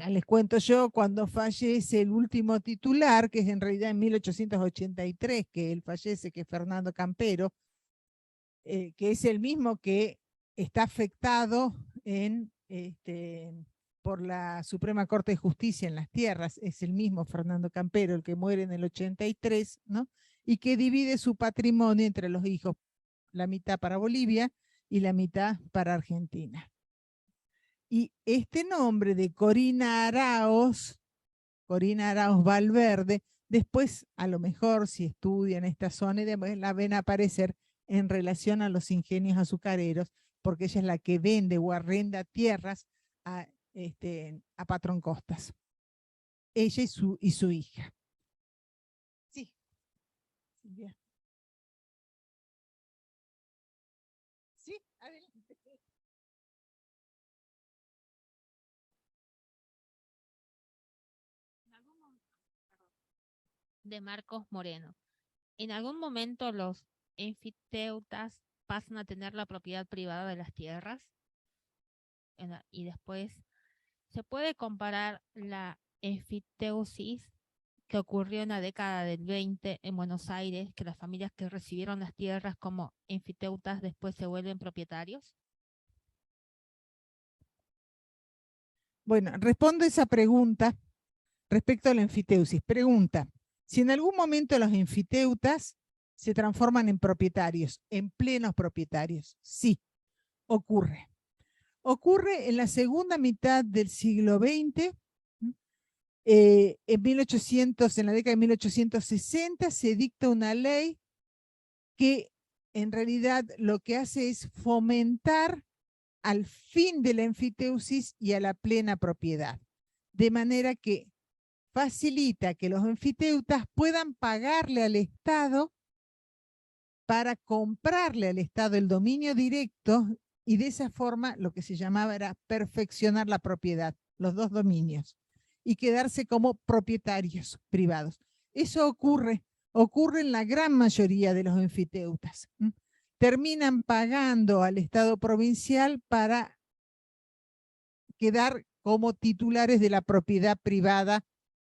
Les cuento yo, cuando fallece el último titular, que es en realidad en 1883 que él fallece, que es Fernando Campero, que es el mismo que está afectado por la Suprema Corte de Justicia en las tierras, es el mismo Fernando Campero, el que muere en el 83, ¿no? Y que divide su patrimonio entre los hijos, la mitad para Bolivia y la mitad para Argentina. Y este nombre de Corina Araoz Valverde, después a lo mejor si estudian esta zona, la ven aparecer en relación a los ingenios azucareros, porque ella es la que vende o arrenda tierras a Patrón Costas. Ella y su hija. Sí. Silvia. Sí, adelante. De Marcos Moreno. En algún momento los enfiteutas pasan a tener la propiedad privada de las tierras y después se puede comparar la enfiteusis que ocurrió en la década del 20 en Buenos Aires, que las familias que recibieron las tierras como enfiteutas después se vuelven propietarios. Bueno, respondo esa pregunta respecto a la enfiteusis. Pregunta, si en algún momento los enfiteutas se transforman en propietarios, en plenos propietarios. Sí, ocurre. Ocurre en la segunda mitad del siglo XX, en la década de 1860 se dicta una ley que en realidad lo que hace es fomentar al fin de la enfiteusis y a la plena propiedad, de manera que facilita que los enfiteutas puedan pagarle al Estado para comprarle al Estado el dominio directo y de esa forma lo que se llamaba era perfeccionar la propiedad, los dos dominios, y quedarse como propietarios privados. Eso ocurre en la gran mayoría de los enfiteutas. Terminan pagando al Estado provincial para quedar como titulares de la propiedad privada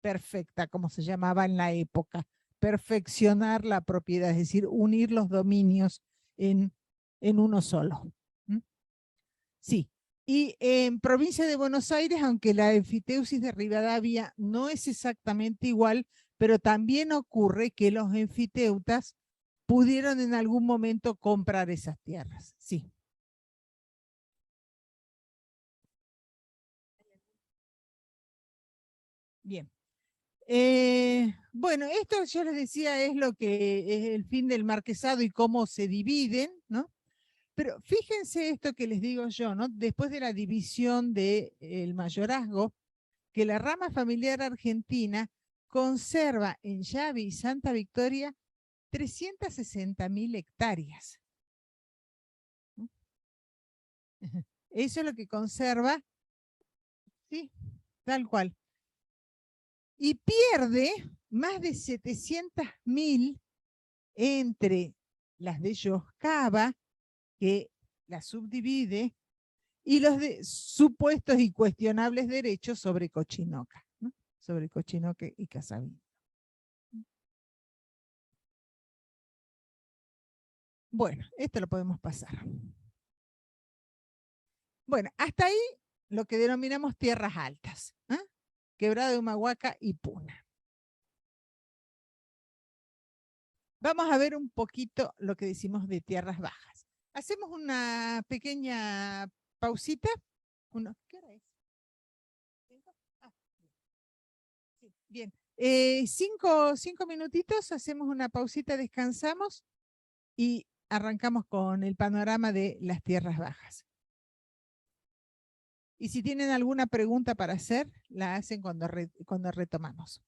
perfecta, como se llamaba en la época. Perfeccionar la propiedad, es decir, unir los dominios en uno solo. Sí, y en provincia de Buenos Aires, aunque la enfiteusis de Rivadavia no es exactamente igual, pero también ocurre que los enfiteutas pudieron en algún momento comprar esas tierras. Sí. Bien. Bueno, esto yo les decía es lo que es el fin del marquesado y cómo se dividen, ¿no? Pero fíjense esto que les digo yo, ¿no? Después de la división del mayorazgo, que la rama familiar argentina conserva en Llave y Santa Victoria 360.000 hectáreas. Eso es lo que conserva, sí, tal cual. Y pierde más de 700.000 entre las de Yoscaba, que la subdivide, y los de supuestos y cuestionables derechos sobre Cochinoca, ¿no? Sobre Cochinoca y Casabindo. Bueno, esto lo podemos pasar. Bueno, hasta ahí lo que denominamos tierras altas, ¿eh? Quebrada de Humahuaca y Puna. Vamos a ver un poquito lo que decimos de tierras bajas. Hacemos una pequeña pausita. ¿Qué hora es? ¿5? Ah, sí, bien. 5 minutitos, hacemos una pausita, descansamos y arrancamos con el panorama de las tierras bajas. Y si tienen alguna pregunta para hacer, la hacen cuando retomamos.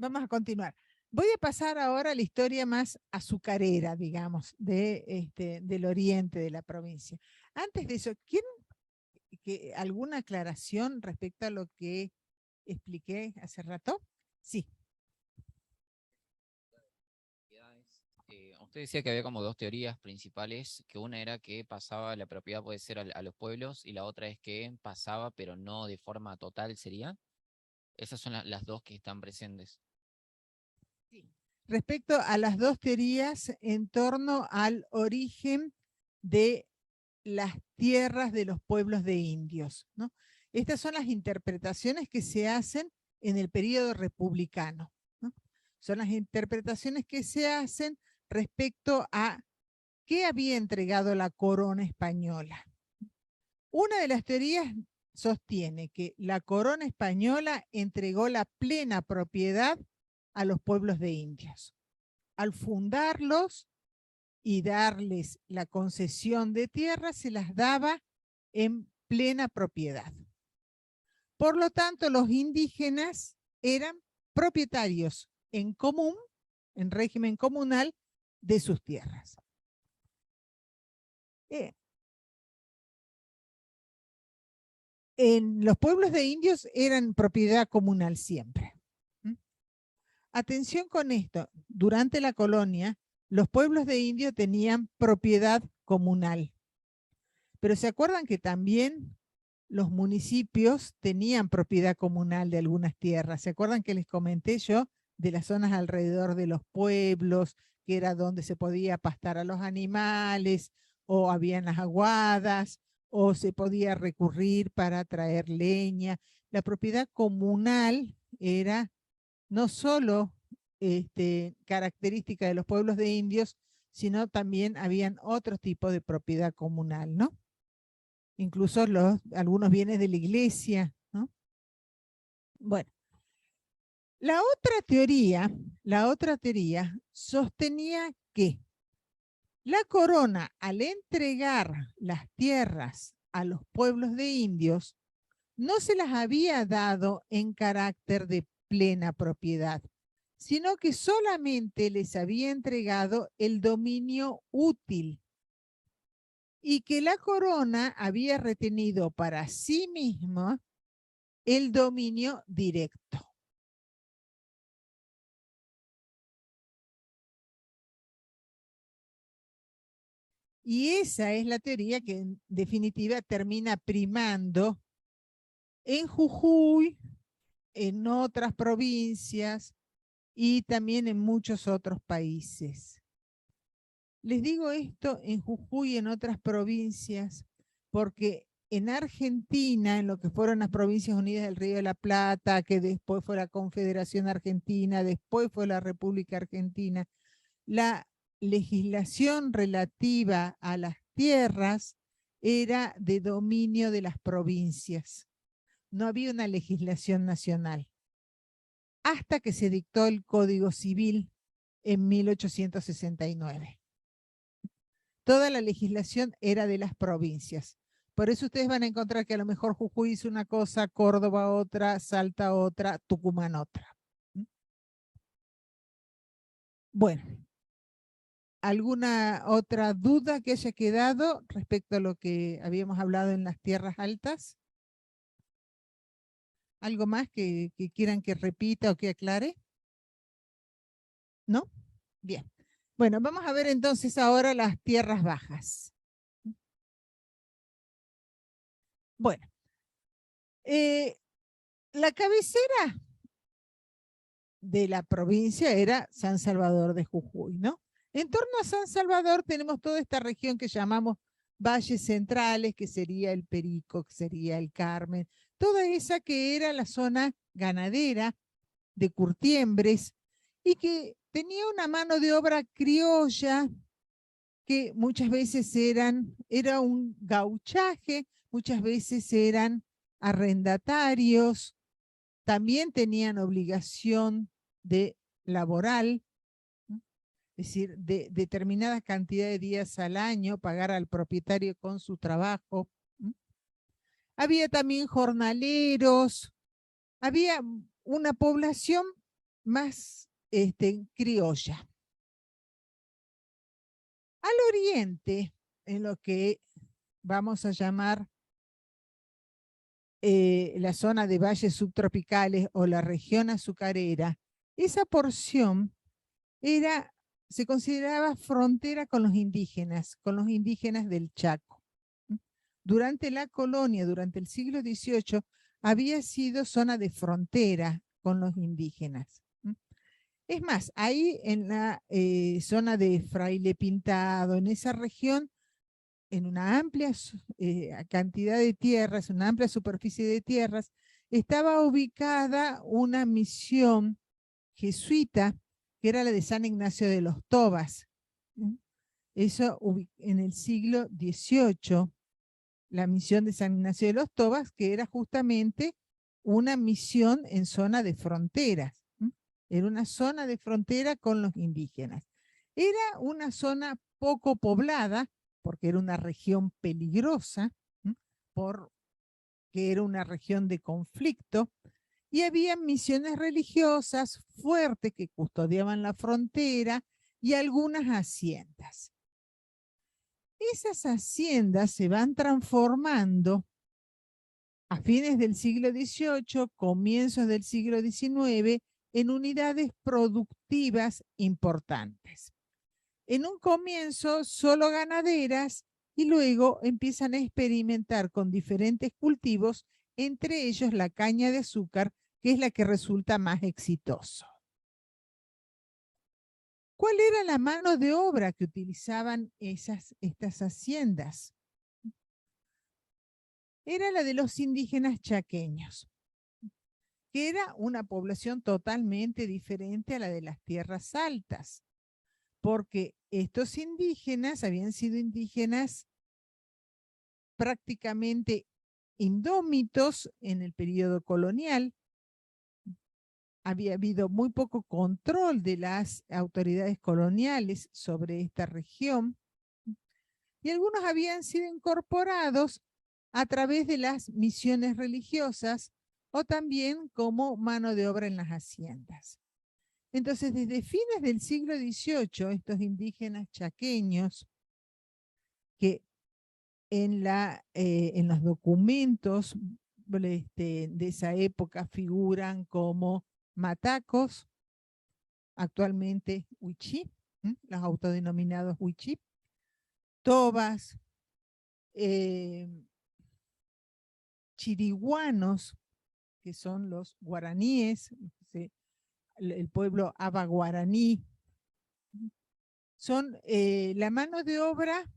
vamos a continuar. Voy a pasar ahora a la historia más azucarera, digamos, del oriente de la provincia. Antes de eso, ¿quieren alguna aclaración respecto a lo que expliqué hace rato? Sí. Usted decía que había como dos teorías principales, que una era que pasaba la propiedad puede ser a los pueblos y la otra es que pasaba pero no de forma total, ¿sería? Esas son las dos que están presentes. Sí. Respecto a las dos teorías en torno al origen de las tierras de los pueblos de indios, ¿no? Estas son las interpretaciones que se hacen en el periodo republicano, ¿no? Son las interpretaciones que se hacen respecto a qué había entregado la corona española. Una de las teorías sostiene que la corona española entregó la plena propiedad a los pueblos de indios. Al fundarlos y darles la concesión de tierra, se las daba en plena propiedad. Por lo tanto, los indígenas eran propietarios en común, en régimen comunal, de sus tierras. En los pueblos de indios eran propiedad comunal siempre. Atención con esto, durante la colonia, los pueblos de indios tenían propiedad comunal. Pero ¿se acuerdan que también los municipios tenían propiedad comunal de algunas tierras? ¿Se acuerdan que les comenté yo de las zonas alrededor de los pueblos, que era donde se podía pastar a los animales, o habían las aguadas, o se podía recurrir para traer leña? La propiedad comunal era no solo característica de los pueblos de indios, sino también habían otros tipos de propiedad comunal, ¿no? Incluso algunos bienes de la iglesia, ¿no? Bueno, la otra teoría sostenía que la corona, al entregar las tierras a los pueblos de indios, no se las había dado en carácter de plena propiedad, sino que solamente les había entregado el dominio útil y que la corona había retenido para sí misma el dominio directo. Y esa es la teoría que en definitiva termina primando en Jujuy, en otras provincias y también en muchos otros países. Les digo esto en Jujuy y en otras provincias porque en Argentina, en lo que fueron las Provincias Unidas del Río de la Plata, que después fue la Confederación Argentina, después fue la República Argentina, la legislación relativa a las tierras era de dominio de las provincias. No había una legislación nacional. Hasta que se dictó el Código Civil en 1869. Toda la legislación era de las provincias. Por eso ustedes van a encontrar que a lo mejor Jujuy hizo una cosa, Córdoba otra, Salta otra, Tucumán otra. Bueno, ¿alguna otra duda que haya quedado respecto a lo que habíamos hablado en las tierras altas? ¿Algo más que quieran que repita o que aclare? ¿No? Bien. Bueno, vamos a ver entonces ahora las tierras bajas. Bueno, la cabecera de la provincia era San Salvador de Jujuy, ¿no? En torno a San Salvador tenemos toda esta región que llamamos valles centrales, que sería el Perico, que sería el Carmen, toda esa que era la zona ganadera de curtiembres y que tenía una mano de obra criolla que muchas veces era un gauchaje, muchas veces eran arrendatarios, también tenían obligación de laboral, es decir, de determinada cantidad de días al año, pagar al propietario con su trabajo. Había también jornaleros, había una población más criolla. Al oriente, en lo que vamos a llamar la zona de valles subtropicales o la región azucarera, esa porción se consideraba frontera con los indígenas del Chaco. Durante la colonia, durante el siglo XVIII, había sido zona de frontera con los indígenas. Es más, ahí en la zona de Fraile Pintado, en esa región, en una amplia cantidad de tierras, una amplia superficie de tierras, estaba ubicada una misión jesuita, que era la de San Ignacio de los Tobas. Eso en el siglo XVIII, la misión de San Ignacio de los Tobas, que era justamente una misión en zona de fronteras. Era una zona de frontera con los indígenas. Era una zona poco poblada, porque era una región peligrosa, porque era una región de conflicto, y había misiones religiosas fuertes que custodiaban la frontera y algunas haciendas. Esas haciendas se van transformando a fines del siglo XVIII, comienzos del siglo XIX, en unidades productivas importantes. En un comienzo solo ganaderas y luego empiezan a experimentar con diferentes cultivos, entre ellos la caña de azúcar, que es la que resulta más exitoso. ¿Cuál era la mano de obra que utilizaban estas haciendas? Era la de los indígenas chaqueños, que era una población totalmente diferente a la de las tierras altas, porque estos indígenas habían sido indígenas prácticamente indómitos en el periodo colonial. Había habido muy poco control de las autoridades coloniales sobre esta región, y algunos habían sido incorporados a través de las misiones religiosas o también como mano de obra en las haciendas. Entonces, desde fines del siglo XVIII, estos indígenas chaqueños, que en los documentos de esa época figuran como matacos, actualmente huichí, los autodenominados huichí, tobas, chiriguanos, que son los guaraníes, el pueblo aba guaraní, son la mano de obra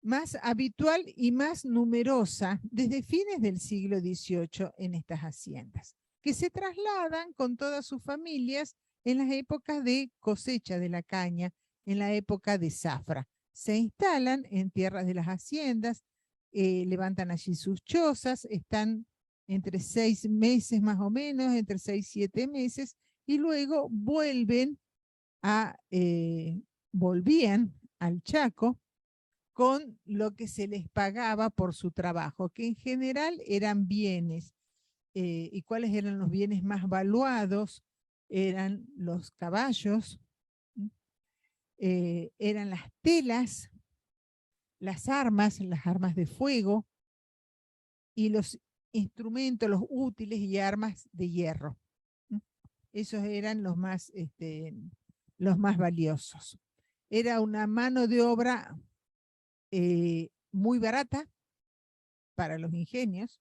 más habitual y más numerosa desde fines del siglo XVIII en estas haciendas, que se trasladan con todas sus familias en las épocas de cosecha de la caña, en la época de zafra. Se instalan en tierras de las haciendas, levantan allí sus chozas, están entre 6 meses más o menos, entre 6 y 7 meses, y luego volvían al Chaco con lo que se les pagaba por su trabajo, que en general eran bienes. ¿Y cuáles eran los bienes más valuados? Eran los caballos, eran las telas, las armas de fuego y los instrumentos, los útiles y armas de hierro. Esos eran los más valiosos. Era una mano de obra muy barata para los ingenios,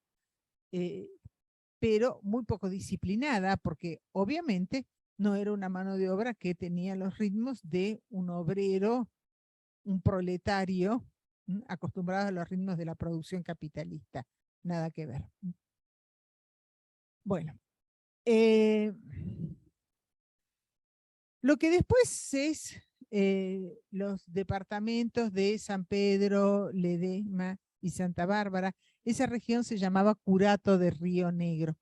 pero muy poco disciplinada, porque obviamente no era una mano de obra que tenía los ritmos de un obrero, un proletario, acostumbrado a los ritmos de la producción capitalista. Nada que ver. Bueno, lo que después es los departamentos de San Pedro, Ledesma y Santa Bárbara, esa región se llamaba Curato de Río Negro.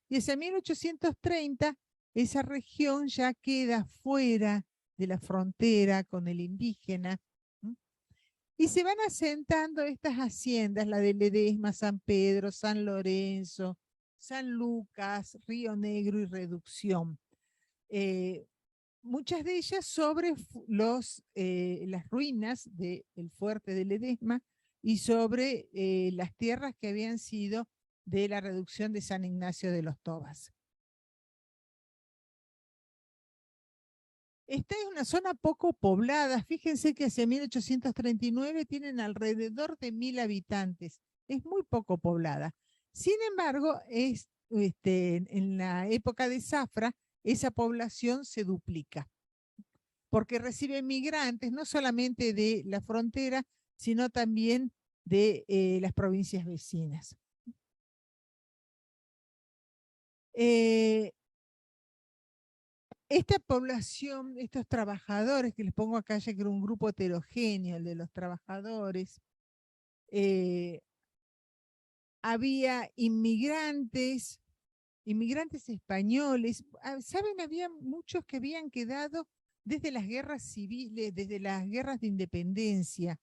Y hacia 1830 esa región ya queda fuera de la frontera con el indígena, y se van asentando estas haciendas, la de Ledesma, San Pedro, San Lorenzo, San Lucas, Río Negro y Reducción. Muchas de ellas sobre las ruinas del fuerte de Ledesma y sobre las tierras que habían sido de la reducción de San Ignacio de los Tobas. Esta es una zona poco poblada. Fíjense que hacia 1839 tienen alrededor de 1000 habitantes. Es muy poco poblada. Sin embargo, en la época de Zafra, esa población se duplica, porque recibe migrantes no solamente de la frontera, sino también de las provincias vecinas. Esta población, estos trabajadores, que les pongo acá ya que era un grupo heterogéneo, el de los trabajadores, había inmigrantes españoles. ¿Saben? Había muchos que habían quedado desde las guerras civiles, desde las guerras de independencia,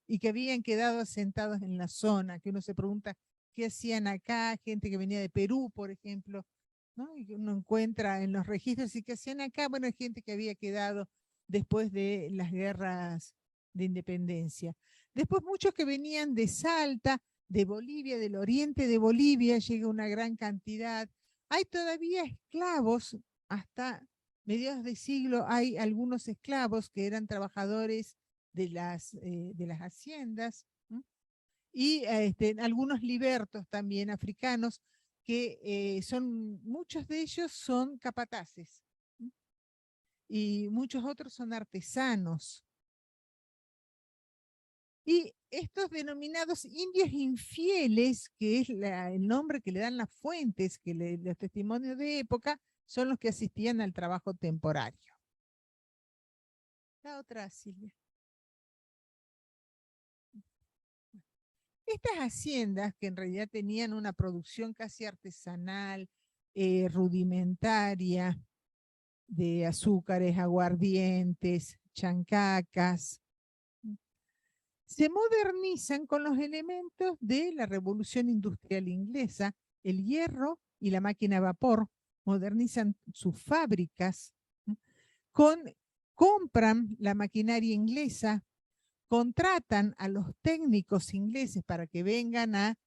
y que habían quedado asentados en la zona, que uno se pregunta qué hacían acá, gente que venía de Perú, por ejemplo, ¿no? Y que uno encuentra en los registros y qué hacían acá. Bueno, gente que había quedado después de las guerras de independencia. Después muchos que venían de Salta, de Bolivia, del oriente de Bolivia, llega una gran cantidad. Hay todavía esclavos, hasta mediados de siglo hay algunos esclavos que eran trabajadores de las haciendas, y algunos libertos también africanos, que muchos de ellos son capataces, y muchos otros son artesanos. Y estos denominados indios infieles, que es el nombre que le dan las fuentes, los testimonios de época, son los que asistían al trabajo temporario. La otra, Silvia. Estas haciendas, que en realidad tenían una producción casi artesanal, rudimentaria, de azúcares, aguardientes, chancacas, se modernizan con los elementos de la Revolución Industrial Inglesa, el hierro y la máquina a vapor. Modernizan sus fábricas, compran la maquinaria inglesa, contratan a los técnicos ingleses para que vengan a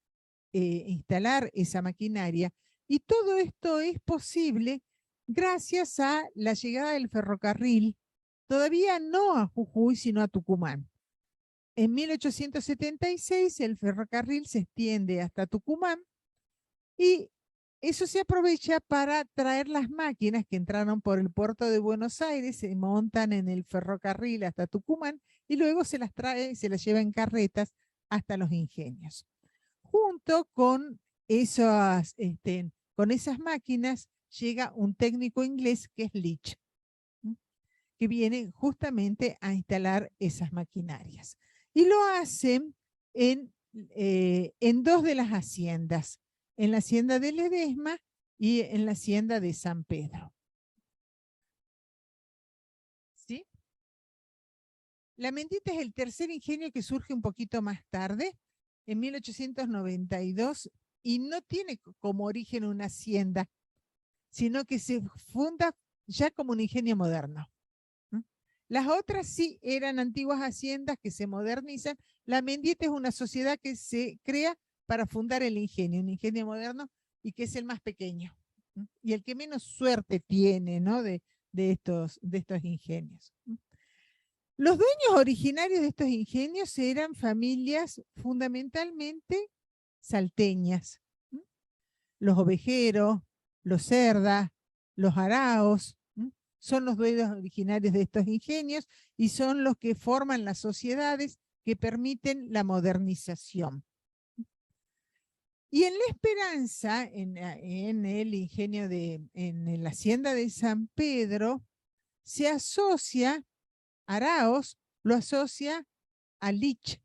instalar esa maquinaria, y todo esto es posible gracias a la llegada del ferrocarril, todavía no a Jujuy, sino a Tucumán. En 1876 el ferrocarril se extiende hasta Tucumán, y eso se aprovecha para traer las máquinas que entraron por el puerto de Buenos Aires, se montan en el ferrocarril hasta Tucumán, y luego se las trae, se las lleva en carretas hasta los ingenios. Junto con esas máquinas llega un técnico inglés que es Leach, que viene justamente a instalar esas maquinarias. Y lo hacen en dos de las haciendas, en la hacienda de Ledesma y en la hacienda de San Pedro. ¿Sí? La Mendita es el tercer ingenio que surge un poquito más tarde, en 1892, y no tiene como origen una hacienda, sino que se funda ya como un ingenio moderno. Las otras sí eran antiguas haciendas que se modernizan. La Mendieta es una sociedad que se crea para fundar el ingenio, un ingenio moderno, y que es el más pequeño y el que menos suerte tiene, ¿no? de estos ingenios. Los dueños originarios de estos ingenios eran familias fundamentalmente salteñas. Los ovejeros, los cerdas, los araos, son los dueños originarios de estos ingenios, y son los que forman las sociedades que permiten la modernización. Y en La Esperanza, en el ingenio en la hacienda de San Pedro, se asocia, Araos lo asocia a Leach,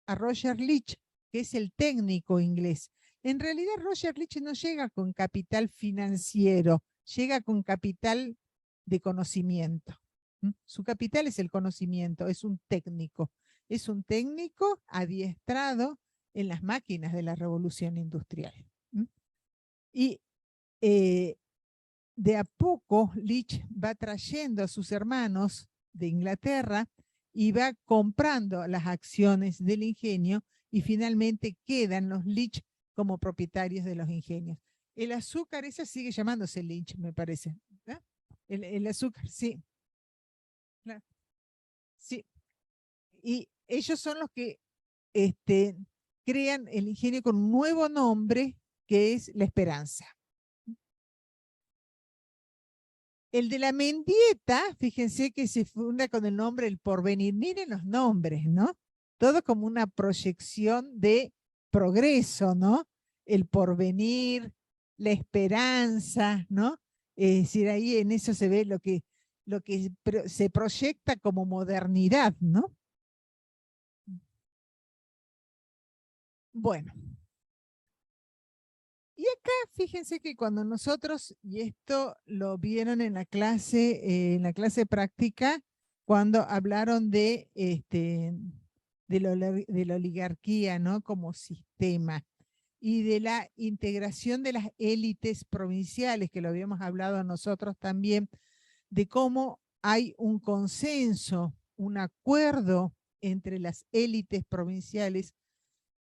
a Roger Leach, que es el técnico inglés. En realidad Roger Leach no llega con capital financiero, llega con capital de conocimiento. Su capital es el conocimiento, es un técnico adiestrado en las máquinas de la revolución industrial. Y de a poco Leach va trayendo a sus hermanos de Inglaterra y va comprando las acciones del ingenio y finalmente quedan los Leach como propietarios de los ingenios. El azúcar, esa sigue llamándose Leach, me parece. ¿Eh? El azúcar, sí. Claro. Sí. Y ellos son los que crean el ingenio con un nuevo nombre que es La Esperanza. El de la Mendieta, fíjense que se funda con el nombre El Porvenir. Miren los nombres, ¿no? Todo como una proyección de progreso, ¿no? El porvenir, la esperanza, ¿no? Es decir, ahí en eso se ve lo que se proyecta como modernidad, ¿no? Bueno. Y acá fíjense que cuando nosotros, y esto lo vieron en la clase práctica, cuando hablaron de la oligarquía, ¿no? Como sistema, y de la integración de las élites provinciales, que lo habíamos hablado nosotros también, de cómo hay un consenso, un acuerdo entre las élites provinciales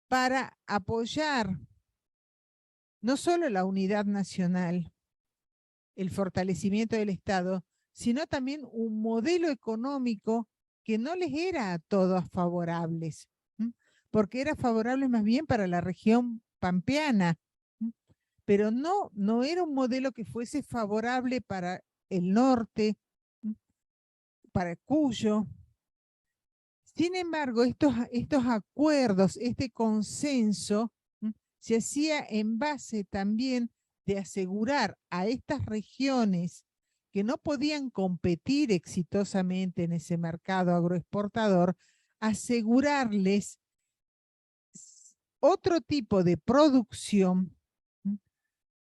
para apoyar no solo la unidad nacional, el fortalecimiento del Estado, sino también un modelo económico que no les era a todos favorables, porque era favorable más bien para la región pampeana, pero no era un modelo que fuese favorable para el norte, para Cuyo. Sin embargo, estos acuerdos, este consenso, se hacía en base también de asegurar a estas regiones que no podían competir exitosamente en ese mercado agroexportador, asegurarles otro tipo de producción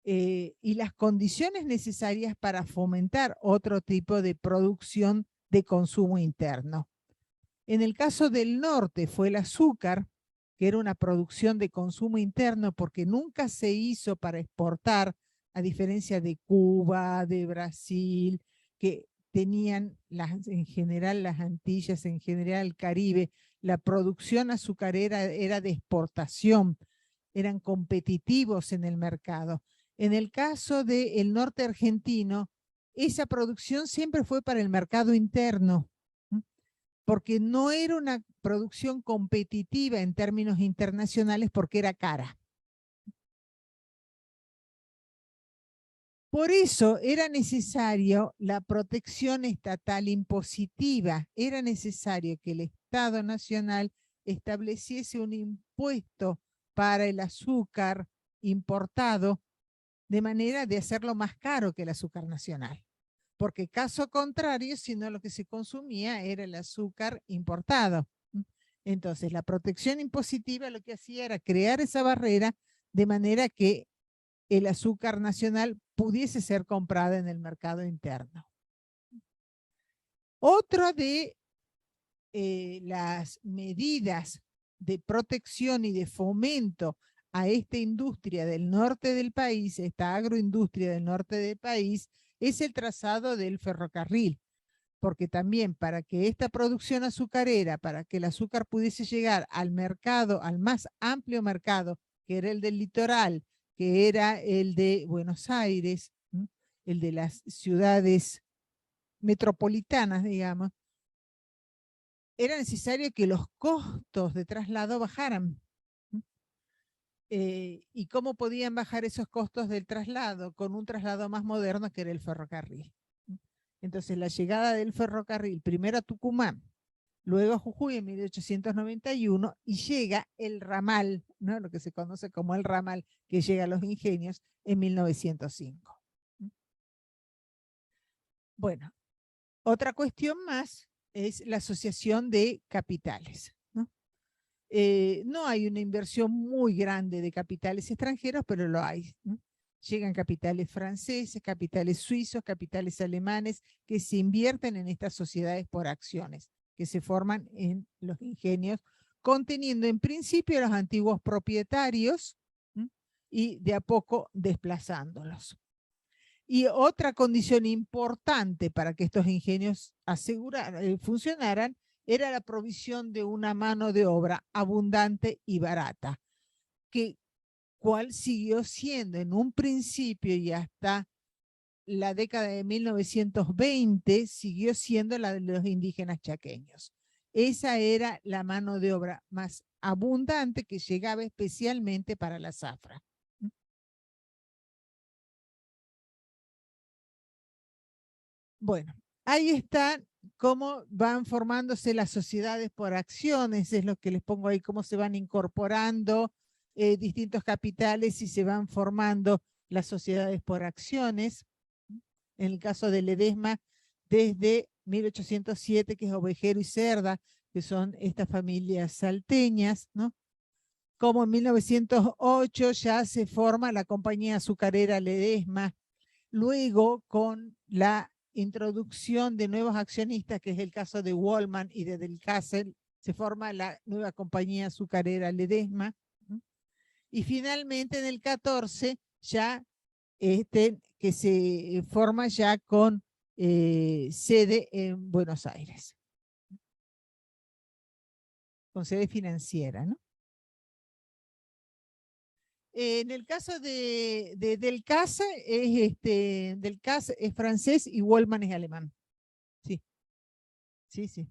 y las condiciones necesarias para fomentar otro tipo de producción de consumo interno. En el caso del norte fue el azúcar, que era una producción de consumo interno porque nunca se hizo para exportar, a diferencia de Cuba, de Brasil, que tenían en general las Antillas, en general el Caribe, la producción azucarera era de exportación, eran competitivos en el mercado. En el caso del norte argentino, esa producción siempre fue para el mercado interno, porque no era una producción competitiva en términos internacionales porque era cara. Por eso era necesario la protección estatal impositiva, era necesario que el Estado Nacional estableciese un impuesto para el azúcar importado de manera de hacerlo más caro que el azúcar nacional. Porque caso contrario, si no lo que se consumía era el azúcar importado. Entonces, la protección impositiva lo que hacía era crear esa barrera de manera que el azúcar nacional pudiese ser comprada en el mercado interno. Otra de las medidas de protección y de fomento a esta industria del norte del país, esta agroindustria del norte del país, es el trazado del ferrocarril, porque también para que esta producción azucarera, para que el azúcar pudiese llegar al mercado, al más amplio mercado, que era el del litoral, que era el de Buenos Aires, el de las ciudades metropolitanas, digamos, era necesario que los costos de traslado bajaran. ¿Y cómo podían bajar esos costos del traslado? Con un traslado más moderno que era el ferrocarril. Entonces la llegada del ferrocarril, primero a Tucumán, luego a Jujuy en 1891, y llega el ramal, ¿no? Lo que se conoce como el ramal, que llega a los ingenios en 1905. Bueno, otra cuestión más es la asociación de capitales. No hay una inversión muy grande de capitales extranjeros, pero lo hay. Llegan capitales franceses, capitales suizos, capitales alemanes, que se invierten en estas sociedades por acciones, que se forman en los ingenios, conteniendo en principio a los antiguos propietarios, y de a poco desplazándolos. Y otra condición importante para que estos ingenios funcionaran era la provisión de una mano de obra abundante y barata, cual siguió siendo en un principio y hasta la década de 1920, siguió siendo la de los indígenas chaqueños. Esa era la mano de obra más abundante que llegaba especialmente para la zafra. Bueno, ahí está cómo van formándose las sociedades por acciones, es lo que les pongo ahí, cómo se van incorporando distintos capitales y se van formando las sociedades por acciones. En el caso de Ledesma, desde 1807, que es Ovejero y Cerda, que son estas familias salteñas, ¿no? Como en 1908 ya se forma la compañía azucarera Ledesma, luego con la introducción de nuevos accionistas, que es el caso de Wallman y de Del Castle, se forma la nueva compañía azucarera Ledesma, y finalmente en el 14 ya que se forma ya con sede en Buenos Aires, con sede financiera, ¿no? En el caso de Del Casa, Del Casa es francés y Wallman es alemán. Sí, sí, sí.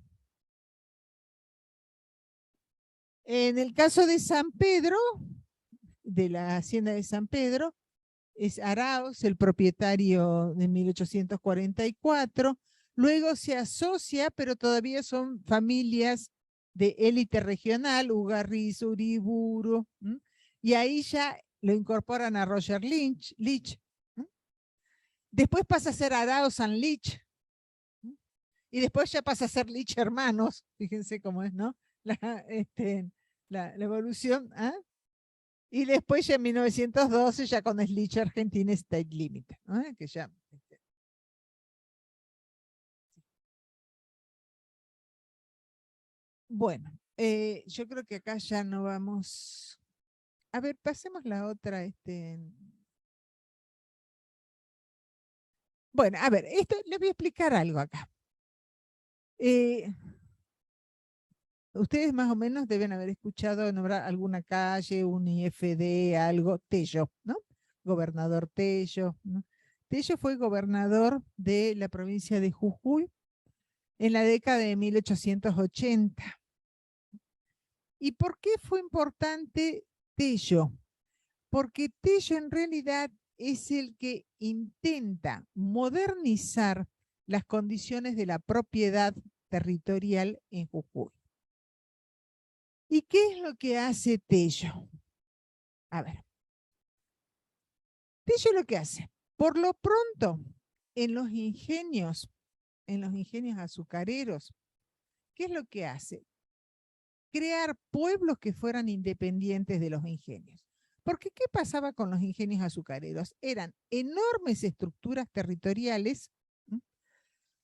En el caso de San Pedro, de la hacienda de San Pedro, es Arauz, el propietario de 1844. Luego se asocia, pero todavía son familias de élite regional, Ugarriz, Uriburu, y ahí ya lo incorporan a Roger Leach. Después pasa a ser Arauz and Leach, y después ya pasa a ser Leach hermanos, fíjense cómo es, ¿no? La evolución, ¿ah? Y después ya en 1912 ya con Leach Argentina State Limited, ¿no? Que ya... Bueno, yo creo que acá ya no vamos... A ver, pasemos la otra. Bueno, a ver, les voy a explicar algo acá. Ustedes más o menos deben haber escuchado nombrar alguna calle, un IFD, algo, Tello, ¿no? Gobernador Tello, ¿no? Tello fue gobernador de la provincia de Jujuy en la década de 1880. ¿Y por qué fue importante Tello? Porque Tello en realidad es el que intenta modernizar las condiciones de la propiedad territorial en Jujuy. ¿Y qué es lo que hace Tello? A ver. Tello lo que hace, por lo pronto, en los ingenios azucareros, ¿qué es lo que hace? Crear pueblos que fueran independientes de los ingenios. Porque ¿qué pasaba con los ingenios azucareros? Eran enormes estructuras territoriales,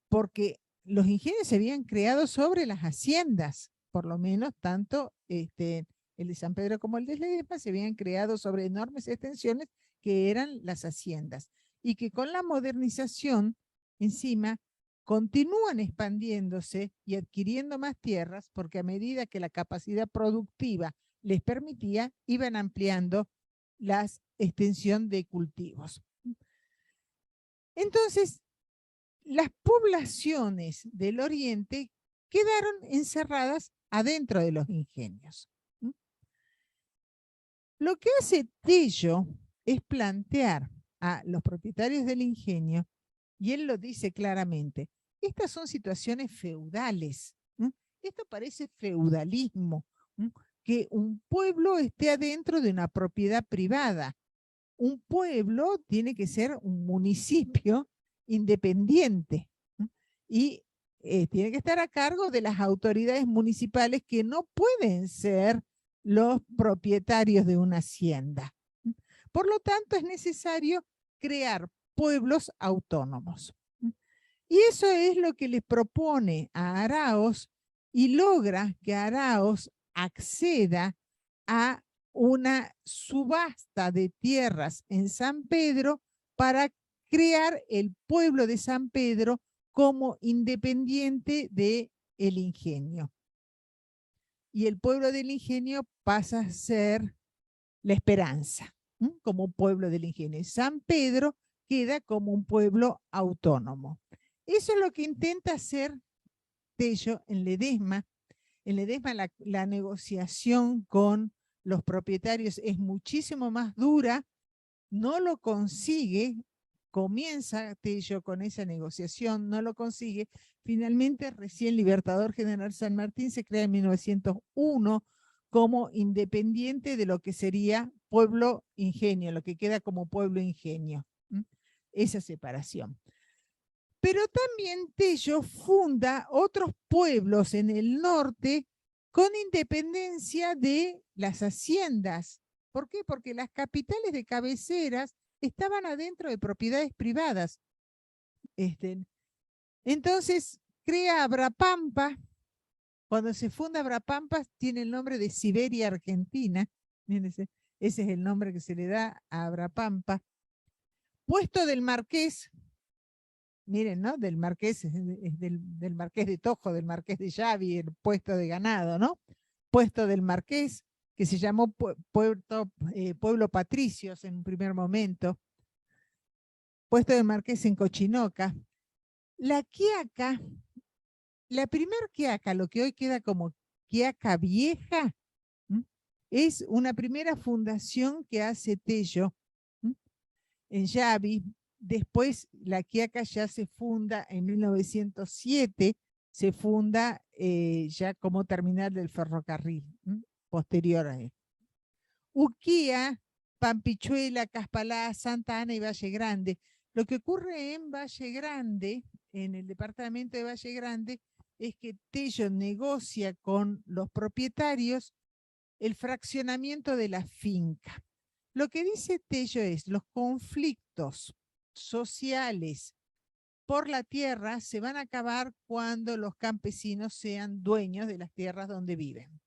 porque los ingenios se habían creado sobre las haciendas, por lo menos tanto el de San Pedro como el de Ledesma se habían creado sobre enormes extensiones que eran las haciendas, y que con la modernización encima continúan expandiéndose y adquiriendo más tierras, porque a medida que la capacidad productiva les permitía, iban ampliando la extensión de cultivos. Entonces, las poblaciones del oriente quedaron encerradas adentro de los ingenios. Lo que hace Tello es plantear a los propietarios del ingenio, y él lo dice claramente, estas son situaciones feudales. Esto parece feudalismo, que un pueblo esté adentro de una propiedad privada. Un pueblo tiene que ser un municipio independiente y tiene que estar a cargo de las autoridades municipales, que no pueden ser los propietarios de una hacienda. Por lo tanto, es necesario crear pueblos autónomos. Y eso es lo que le propone a Arauz, y logra que Arauz acceda a una subasta de tierras en San Pedro para crear el pueblo de San Pedro como independiente del ingenio. Y el pueblo del ingenio pasa a ser La Esperanza, como pueblo del ingenio. San Pedro queda como un pueblo autónomo. Eso es lo que intenta hacer Tello en Ledesma. En Ledesma la negociación con los propietarios es muchísimo más dura, no lo consigue, comienza Tello con esa negociación, no lo consigue, finalmente recién Libertador General San Martín se crea en 1901 como independiente de lo que sería pueblo ingenio, lo que queda como pueblo ingenio, esa separación. Pero también Tello funda otros pueblos en el norte con independencia de las haciendas. ¿Por qué? Porque las capitales de cabeceras estaban adentro de propiedades privadas. Entonces crea Abrapampa. Cuando se funda Abrapampa tiene el nombre de Siberia Argentina. Ese es el nombre que se le da a Abrapampa. Puesto del Marqués. Miren, ¿no? Del Marqués, es del Marqués de Tojo, del Marqués de Yavi, el puesto de ganado, ¿no? Puesto del Marqués, que se llamó Pueblo Patricios en un primer momento. Puesto del Marqués en Cochinoca. La Quiaca, la primer Quiaca, lo que hoy queda como Quiaca Vieja, es una primera fundación que hace Tello en Yavi. Después la Quiaca ya se funda en 1907, se funda ya como terminal del ferrocarril, posterior a él. Uquía, Pampichuela, Caspalá, Santa Ana y Valle Grande. Lo que ocurre en Valle Grande, en el departamento de Valle Grande, es que Tello negocia con los propietarios el fraccionamiento de la finca. Lo que dice Tello es los conflictos sociales por la tierra se van a acabar cuando los campesinos sean dueños de las tierras donde viven.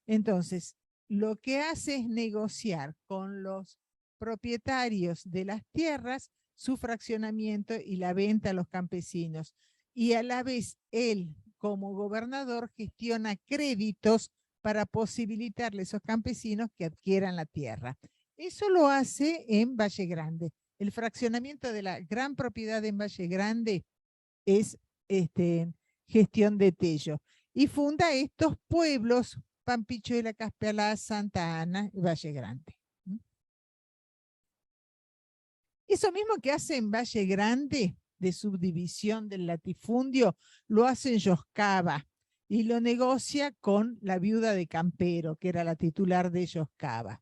Entonces, lo que hace es negociar con los propietarios de las tierras su fraccionamiento y la venta a los campesinos. Y a la vez, él, como gobernador, gestiona créditos para posibilitarle a esos campesinos que adquieran la tierra. Eso lo hace en Valle Grande. El fraccionamiento de la gran propiedad en Valle Grande es gestión de Tello. Y funda estos pueblos, Pampichuela, Caspalá, Santa Ana y Valle Grande. Eso mismo que hace en Valle Grande, de subdivisión del latifundio, lo hace en Yoscaba y lo negocia con la viuda de Campero, que era la titular de Yoscaba.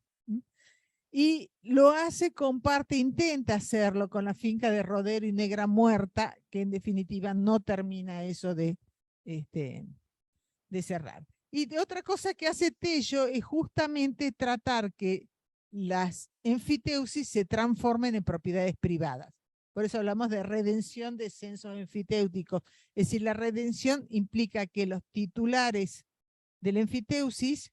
Y lo hace con parte, intenta hacerlo con la finca de Rodero y Negra Muerta, que en definitiva no termina eso de cerrar. Y otra cosa que hace Tello es justamente tratar que las enfiteusis se transformen en propiedades privadas. Por eso hablamos de redención de censos enfiteuticos. Es decir, la redención implica que los titulares de la enfiteusis,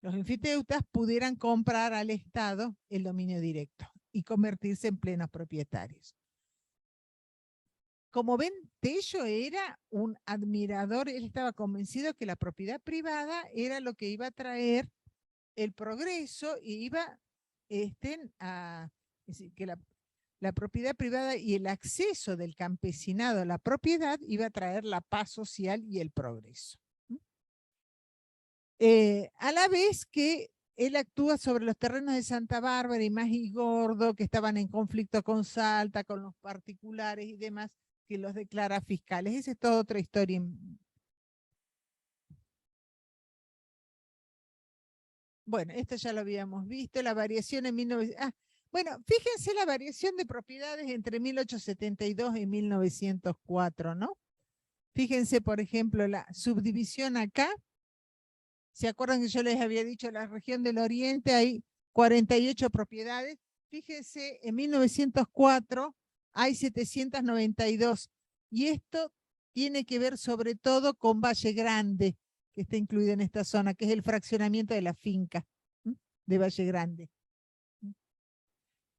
los enfiteutas, pudieran comprar al Estado el dominio directo y convertirse en plenos propietarios. Como ven, Tello era un admirador, él estaba convencido que la propiedad privada era lo que iba a traer el progreso y iba es decir, que la propiedad privada y el acceso del campesinado a la propiedad iba a traer la paz social y el progreso. A la vez que él actúa sobre los terrenos de Santa Bárbara y Magigordo, que estaban en conflicto con Salta, con los particulares y demás, que los declara fiscales. Esa es toda otra historia. Bueno, esto ya lo habíamos visto, la variación en 1900. Bueno, fíjense la variación de propiedades entre 1872 y 1904, ¿no? Fíjense, por ejemplo, la subdivisión acá. ¿Se acuerdan que yo les había dicho la región del Oriente hay 48 propiedades? Fíjense, en 1904 hay 792. Y esto tiene que ver sobre todo con Valle Grande, que está incluido en esta zona, que es el fraccionamiento de la finca. de Valle Grande.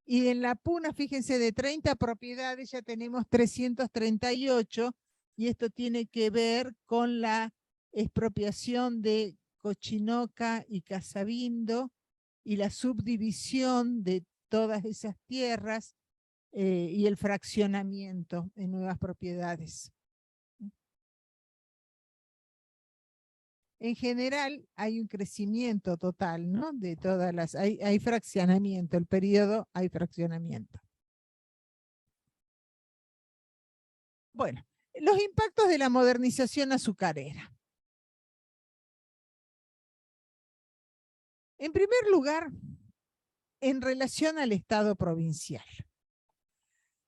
Y en la Puna, fíjense, de 30 propiedades ya tenemos 338, y esto tiene que ver con la expropiación de Cochinoca y Casabindo y la subdivisión de todas esas tierras y el fraccionamiento en nuevas propiedades. En general hay un crecimiento total, ¿no? De todas las, hay fraccionamiento, el periodo hay fraccionamiento. Bueno, los impactos de la modernización azucarera. En primer lugar, en relación al Estado provincial.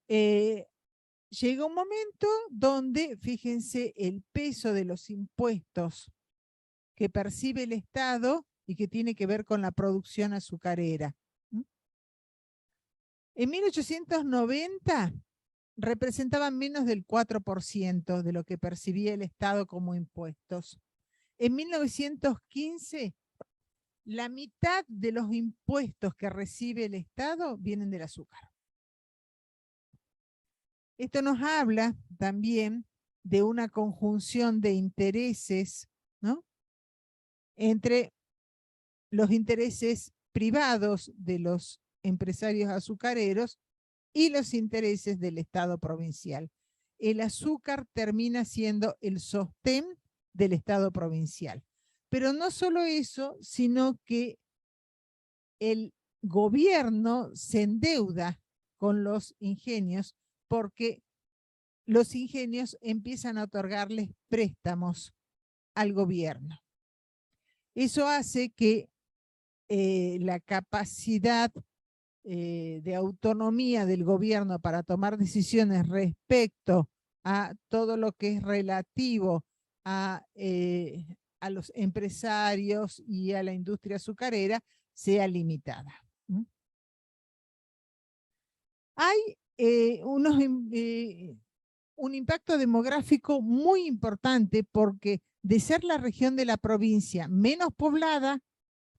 Llega un momento donde, fíjense, el peso de los impuestos que percibe el Estado y que tiene que ver con la producción azucarera. En 1890 representaban menos del 4% de lo que percibía el Estado como impuestos. En 1915, la mitad de los impuestos que recibe el Estado vienen del azúcar. Esto nos habla también de una conjunción de intereses, ¿no? Entre los intereses privados de los empresarios azucareros y los intereses del Estado provincial. El azúcar termina siendo el sostén del Estado provincial. Pero no solo eso, sino que el gobierno se endeuda con los ingenios porque los ingenios empiezan a otorgarles préstamos al gobierno. Eso hace que la capacidad de autonomía del gobierno para tomar decisiones respecto a todo lo que es relativo a los empresarios y a la industria azucarera sea limitada. Hay un impacto demográfico muy importante porque de ser la región de la provincia menos poblada,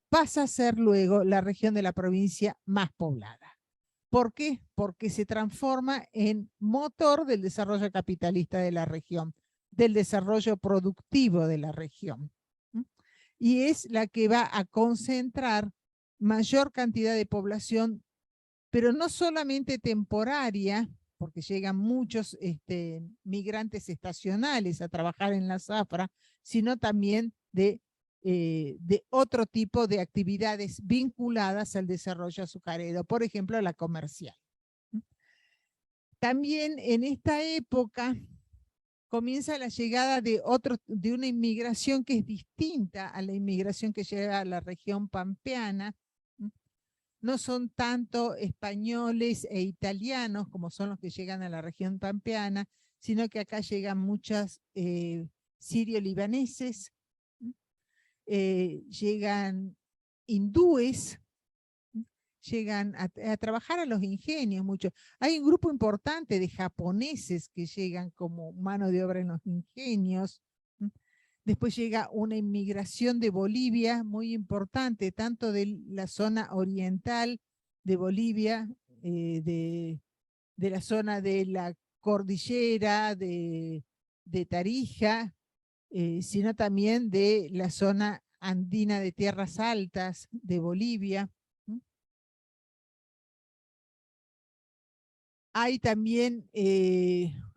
pasa a ser luego la región de la provincia más poblada. ¿Por qué? Porque se transforma en motor del desarrollo capitalista de la región, del desarrollo productivo de la región. Y es la que va a concentrar mayor cantidad de población, pero no solamente temporaria, porque llegan muchos migrantes estacionales a trabajar en la zafra, sino también de otro tipo de actividades vinculadas al desarrollo azucarero, por ejemplo, la comercial. También en esta época comienza la llegada de una inmigración que es distinta a la inmigración que llega a la región pampeana. No son tanto españoles e italianos como son los que llegan a la región pampeana, sino que acá llegan muchas sirio-libaneses, llegan hindúes, llegan a trabajar a los ingenios mucho. Hay un grupo importante de japoneses que llegan como mano de obra en los ingenios. Después llega una inmigración de Bolivia muy importante, tanto de la zona oriental de Bolivia, de la zona de la cordillera de Tarija, sino también de la zona andina de tierras altas de Bolivia. Hay también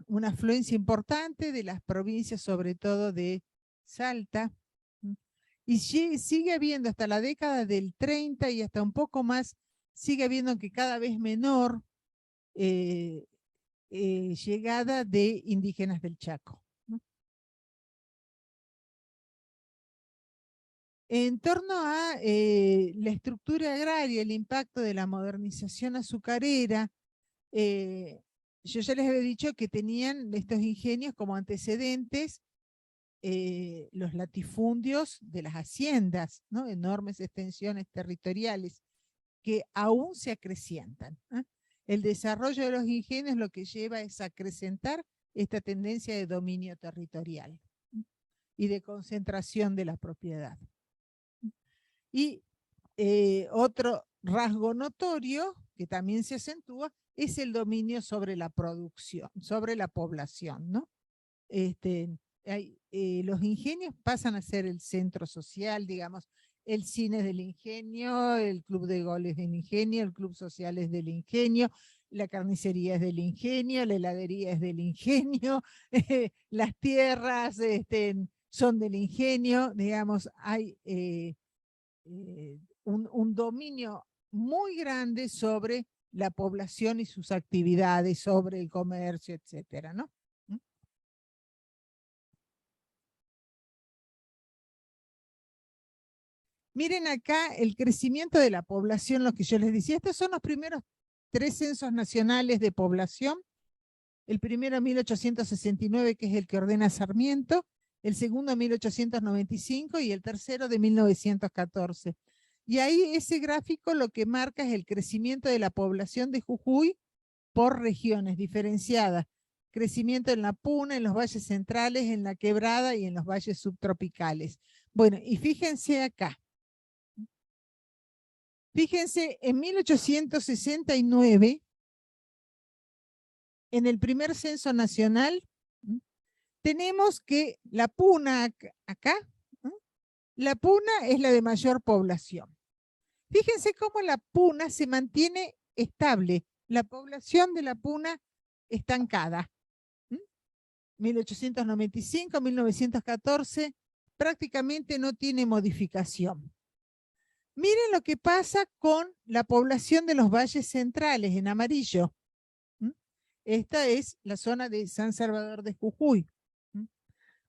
una afluencia importante de las provincias, sobre todo de Salta, y sigue habiendo hasta la década del 30 y hasta un poco más, sigue habiendo que cada vez menor llegada de indígenas del Chaco. En torno a la estructura agraria, el impacto de la modernización azucarera, yo ya les había dicho que tenían estos ingenios como antecedentes los latifundios de las haciendas, ¿no? Enormes extensiones territoriales que aún se acrecientan. El desarrollo de los ingenios lo que lleva es a acrecentar esta tendencia de dominio territorial y de concentración de la propiedad. Y otro rasgo notorio que también se acentúa es el dominio sobre la producción, sobre la población, ¿no? Los ingenios pasan a ser el centro social, digamos, el cine es del ingenio, el club de goles del ingenio, el club social es del ingenio, la carnicería es del ingenio, la heladería es del ingenio, las tierras son del ingenio, digamos, hay un dominio muy grande sobre la población y sus actividades, sobre el comercio, etcétera, ¿no? Miren acá el crecimiento de la población, lo que yo les decía. Estos son los primeros 3 censos nacionales de población. El primero en 1869, que es el que ordena Sarmiento, el segundo en 1895 y el tercero de 1914. Y ahí ese gráfico lo que marca es el crecimiento de la población de Jujuy por regiones diferenciadas. Crecimiento en la Puna, en los valles centrales, en la Quebrada y en los valles subtropicales. Bueno, y fíjense acá. Fíjense, en 1869, en el primer censo nacional, tenemos que la Puna acá, la Puna es la de mayor población. Fíjense cómo la Puna se mantiene estable, la población de la Puna estancada. 1895, 1914, prácticamente no tiene modificación. Miren lo que pasa con la población de los valles centrales, en amarillo. Esta es la zona de San Salvador de Jujuy.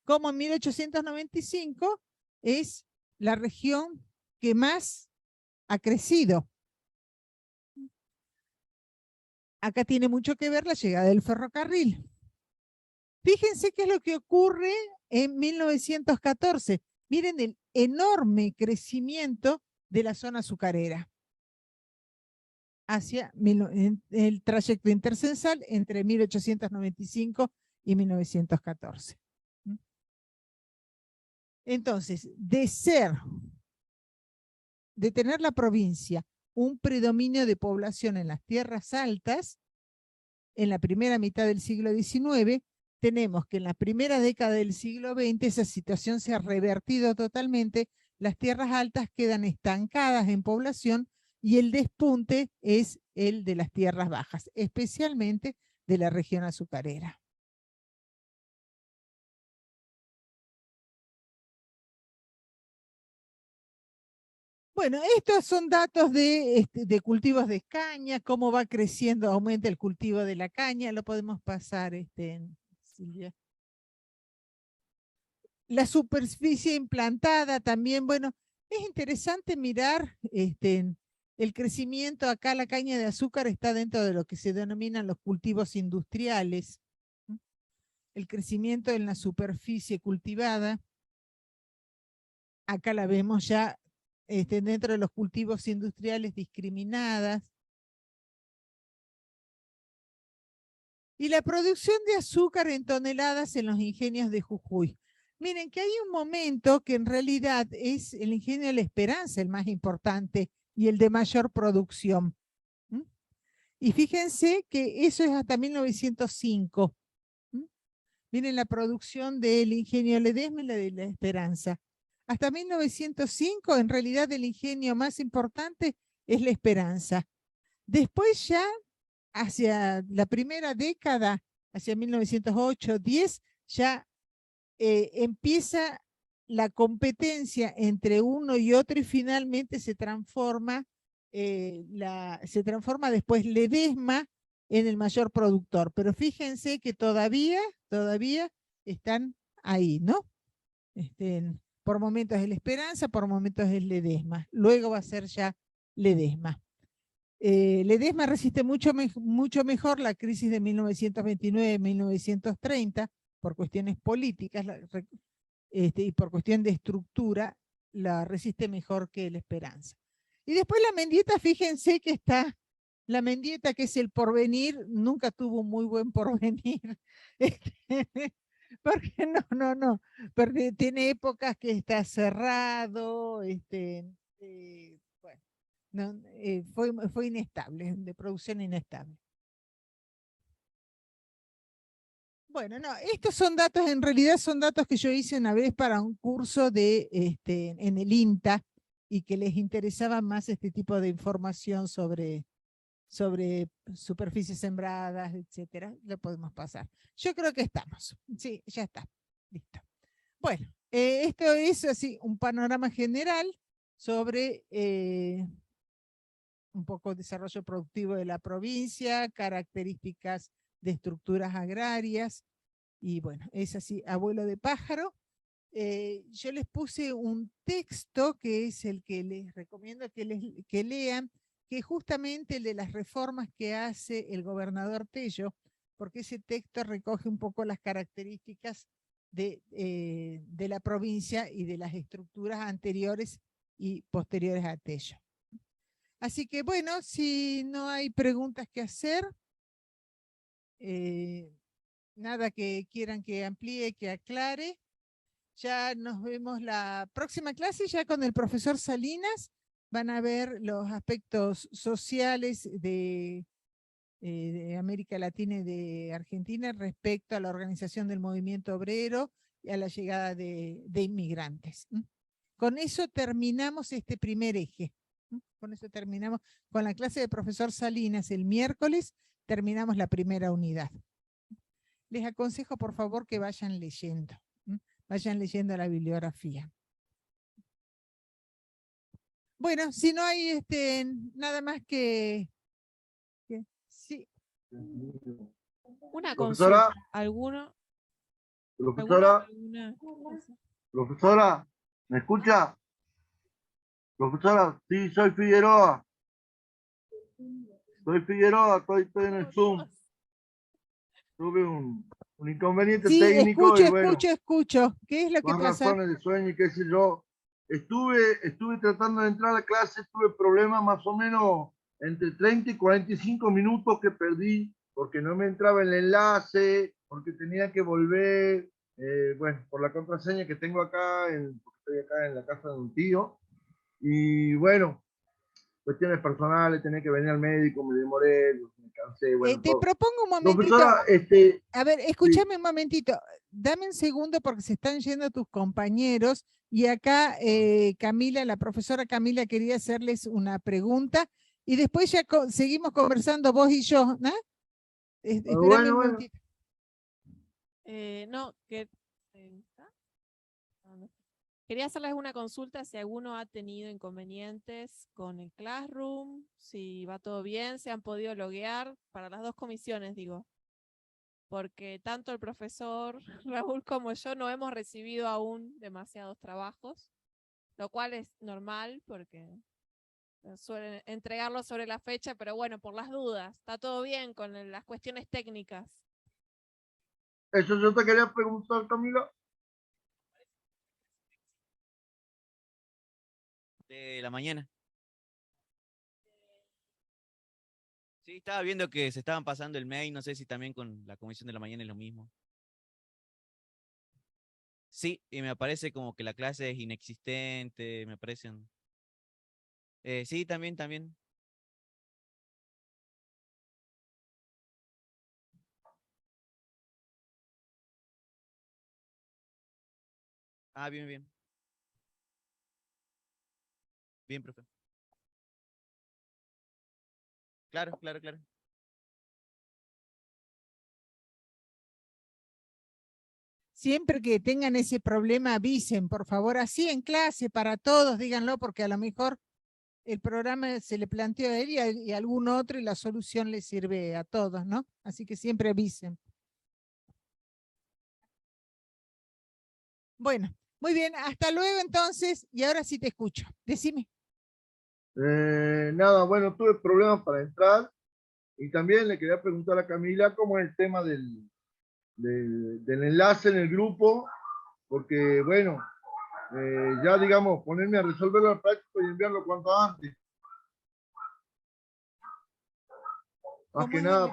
Como en 1895 es la región que más ha crecido. Acá tiene mucho que ver la llegada del ferrocarril. Fíjense qué es lo que ocurre en 1914. Miren el enorme crecimiento de la zona azucarera hacia el trayecto intercensal entre 1895 y 1914. Entonces, de tener la provincia un predominio de población en las tierras altas, en la primera mitad del siglo XIX, tenemos que en la primera década del siglo XX esa situación se ha revertido totalmente, las tierras altas quedan estancadas en población y el despunte es el de las tierras bajas, especialmente de la región azucarera. Bueno, estos son datos de cultivos de caña, cómo va creciendo, aumenta el cultivo de la caña, lo podemos pasar, Silvia. La superficie implantada también, bueno, es interesante mirar el crecimiento. Acá la caña de azúcar está dentro de lo que se denominan los cultivos industriales. El crecimiento en la superficie cultivada, acá la vemos ya dentro de los cultivos industriales discriminadas. Y la producción de azúcar en toneladas en los ingenios de Jujuy. Miren que hay un momento que en realidad es el ingenio de La Esperanza el más importante y el de mayor producción. Y fíjense que eso es hasta 1905. Miren la producción del ingenio Ledesma y la de La Esperanza. Hasta 1905 en realidad el ingenio más importante es La Esperanza. Después ya hacia la primera década, hacia 1908-10, ya empieza la competencia entre uno y otro y finalmente se transforma después Ledesma en el mayor productor. Pero fíjense que todavía están ahí, ¿no? Por momentos es La Esperanza, por momentos es Ledesma. Luego va a ser ya Ledesma. Ledesma resiste mucho mejor la crisis de 1929-1930 por cuestiones políticas y por cuestión de estructura, la resiste mejor que La Esperanza. Y después la Mendieta, fíjense que está, la Mendieta que es el porvenir, nunca tuvo un muy buen porvenir. Porque no, porque tiene épocas que está cerrado, bueno, No, fue inestable, de producción inestable. Bueno, no, estos son datos, en realidad son datos que yo hice una vez para un curso en el INTA y que les interesaba más este tipo de información sobre superficies sembradas, etcétera. Lo podemos pasar. Yo creo que estamos. Sí, ya está. Listo. Bueno, esto es así un panorama general sobre un poco desarrollo productivo de la provincia, características de estructuras agrarias, y bueno, es así, abuelo de pájaro. Yo les puse un texto que es el que les recomiendo que lean, que es justamente el de las reformas que hace el gobernador Tello, porque ese texto recoge un poco las características de la provincia y de las estructuras anteriores y posteriores a Tello. Así que bueno, si no hay preguntas que hacer, nada que quieran que amplíe, que aclare, ya nos vemos la próxima clase, ya con el profesor Salinas. Van a ver los aspectos sociales de América Latina y de Argentina respecto a la organización del movimiento obrero y a la llegada de inmigrantes. Con eso terminamos este primer eje. Con eso terminamos con la clase del profesor Salinas el miércoles, terminamos la primera unidad. Les aconsejo por favor que vayan leyendo. Vayan leyendo la bibliografía. Bueno, si no hay nada más que sí. Una Profesora. consulta. Profesora, ¿Alguna cosa? profesora, ¿me escucha? Profesora, sí, soy Figueroa. Estoy en el Zoom. Tuve un inconveniente Sí, técnico y bueno, escucho. ¿Qué es lo que más pasa? razones de sueño y qué sé yo. Estuve tratando de entrar a la clase, tuve problemas más o menos entre 30 y 45 minutos que perdí porque no me entraba el enlace, porque tenía que volver, bueno, por la contraseña que tengo acá, porque estoy acá en la casa de un tío. Y bueno, cuestiones personales, tenía que venir al médico, me demoré, me cansé, bueno, Te todo. propongo un momentito. Profesora, A ver, escúchame un momentito. Dame un segundo porque se están yendo tus compañeros y acá Camila, la profesora Camila quería hacerles una pregunta y después ya seguimos conversando vos y yo, ¿no? Espérame bueno, un bueno. momentito. No, ¿está? No. Quería hacerles una consulta si alguno ha tenido inconvenientes con el Classroom, si va todo bien, si han podido loguear para las dos comisiones, digo. Porque tanto el profesor Raúl como yo no hemos recibido aún demasiados trabajos, lo cual es normal porque suelen entregarlo sobre la fecha, pero bueno, por las dudas, está todo bien con las cuestiones técnicas. Eso yo te quería preguntar, Camila. De la mañana. Sí, estaba viendo que se estaban pasando el mail, no sé si también con la comisión de la mañana es lo mismo. Sí, y me aparece como que la clase es inexistente, me aparecen. Sí, también. Ah, bien. Bien, profe. Claro. Siempre que tengan ese problema avisen, por favor, así en clase para todos, díganlo, porque a lo mejor el programa se le planteó a él y a algún otro y la solución le sirve a todos, ¿no? Así que siempre avisen. Bueno, muy bien, hasta luego entonces, y ahora sí te escucho. Decime. Nada, bueno, tuve problemas para entrar y también le quería preguntar a Camila cómo es el tema del enlace en el grupo, porque bueno, ya digamos, ponerme a resolverlo al práctico y enviarlo cuanto antes. Más que nada,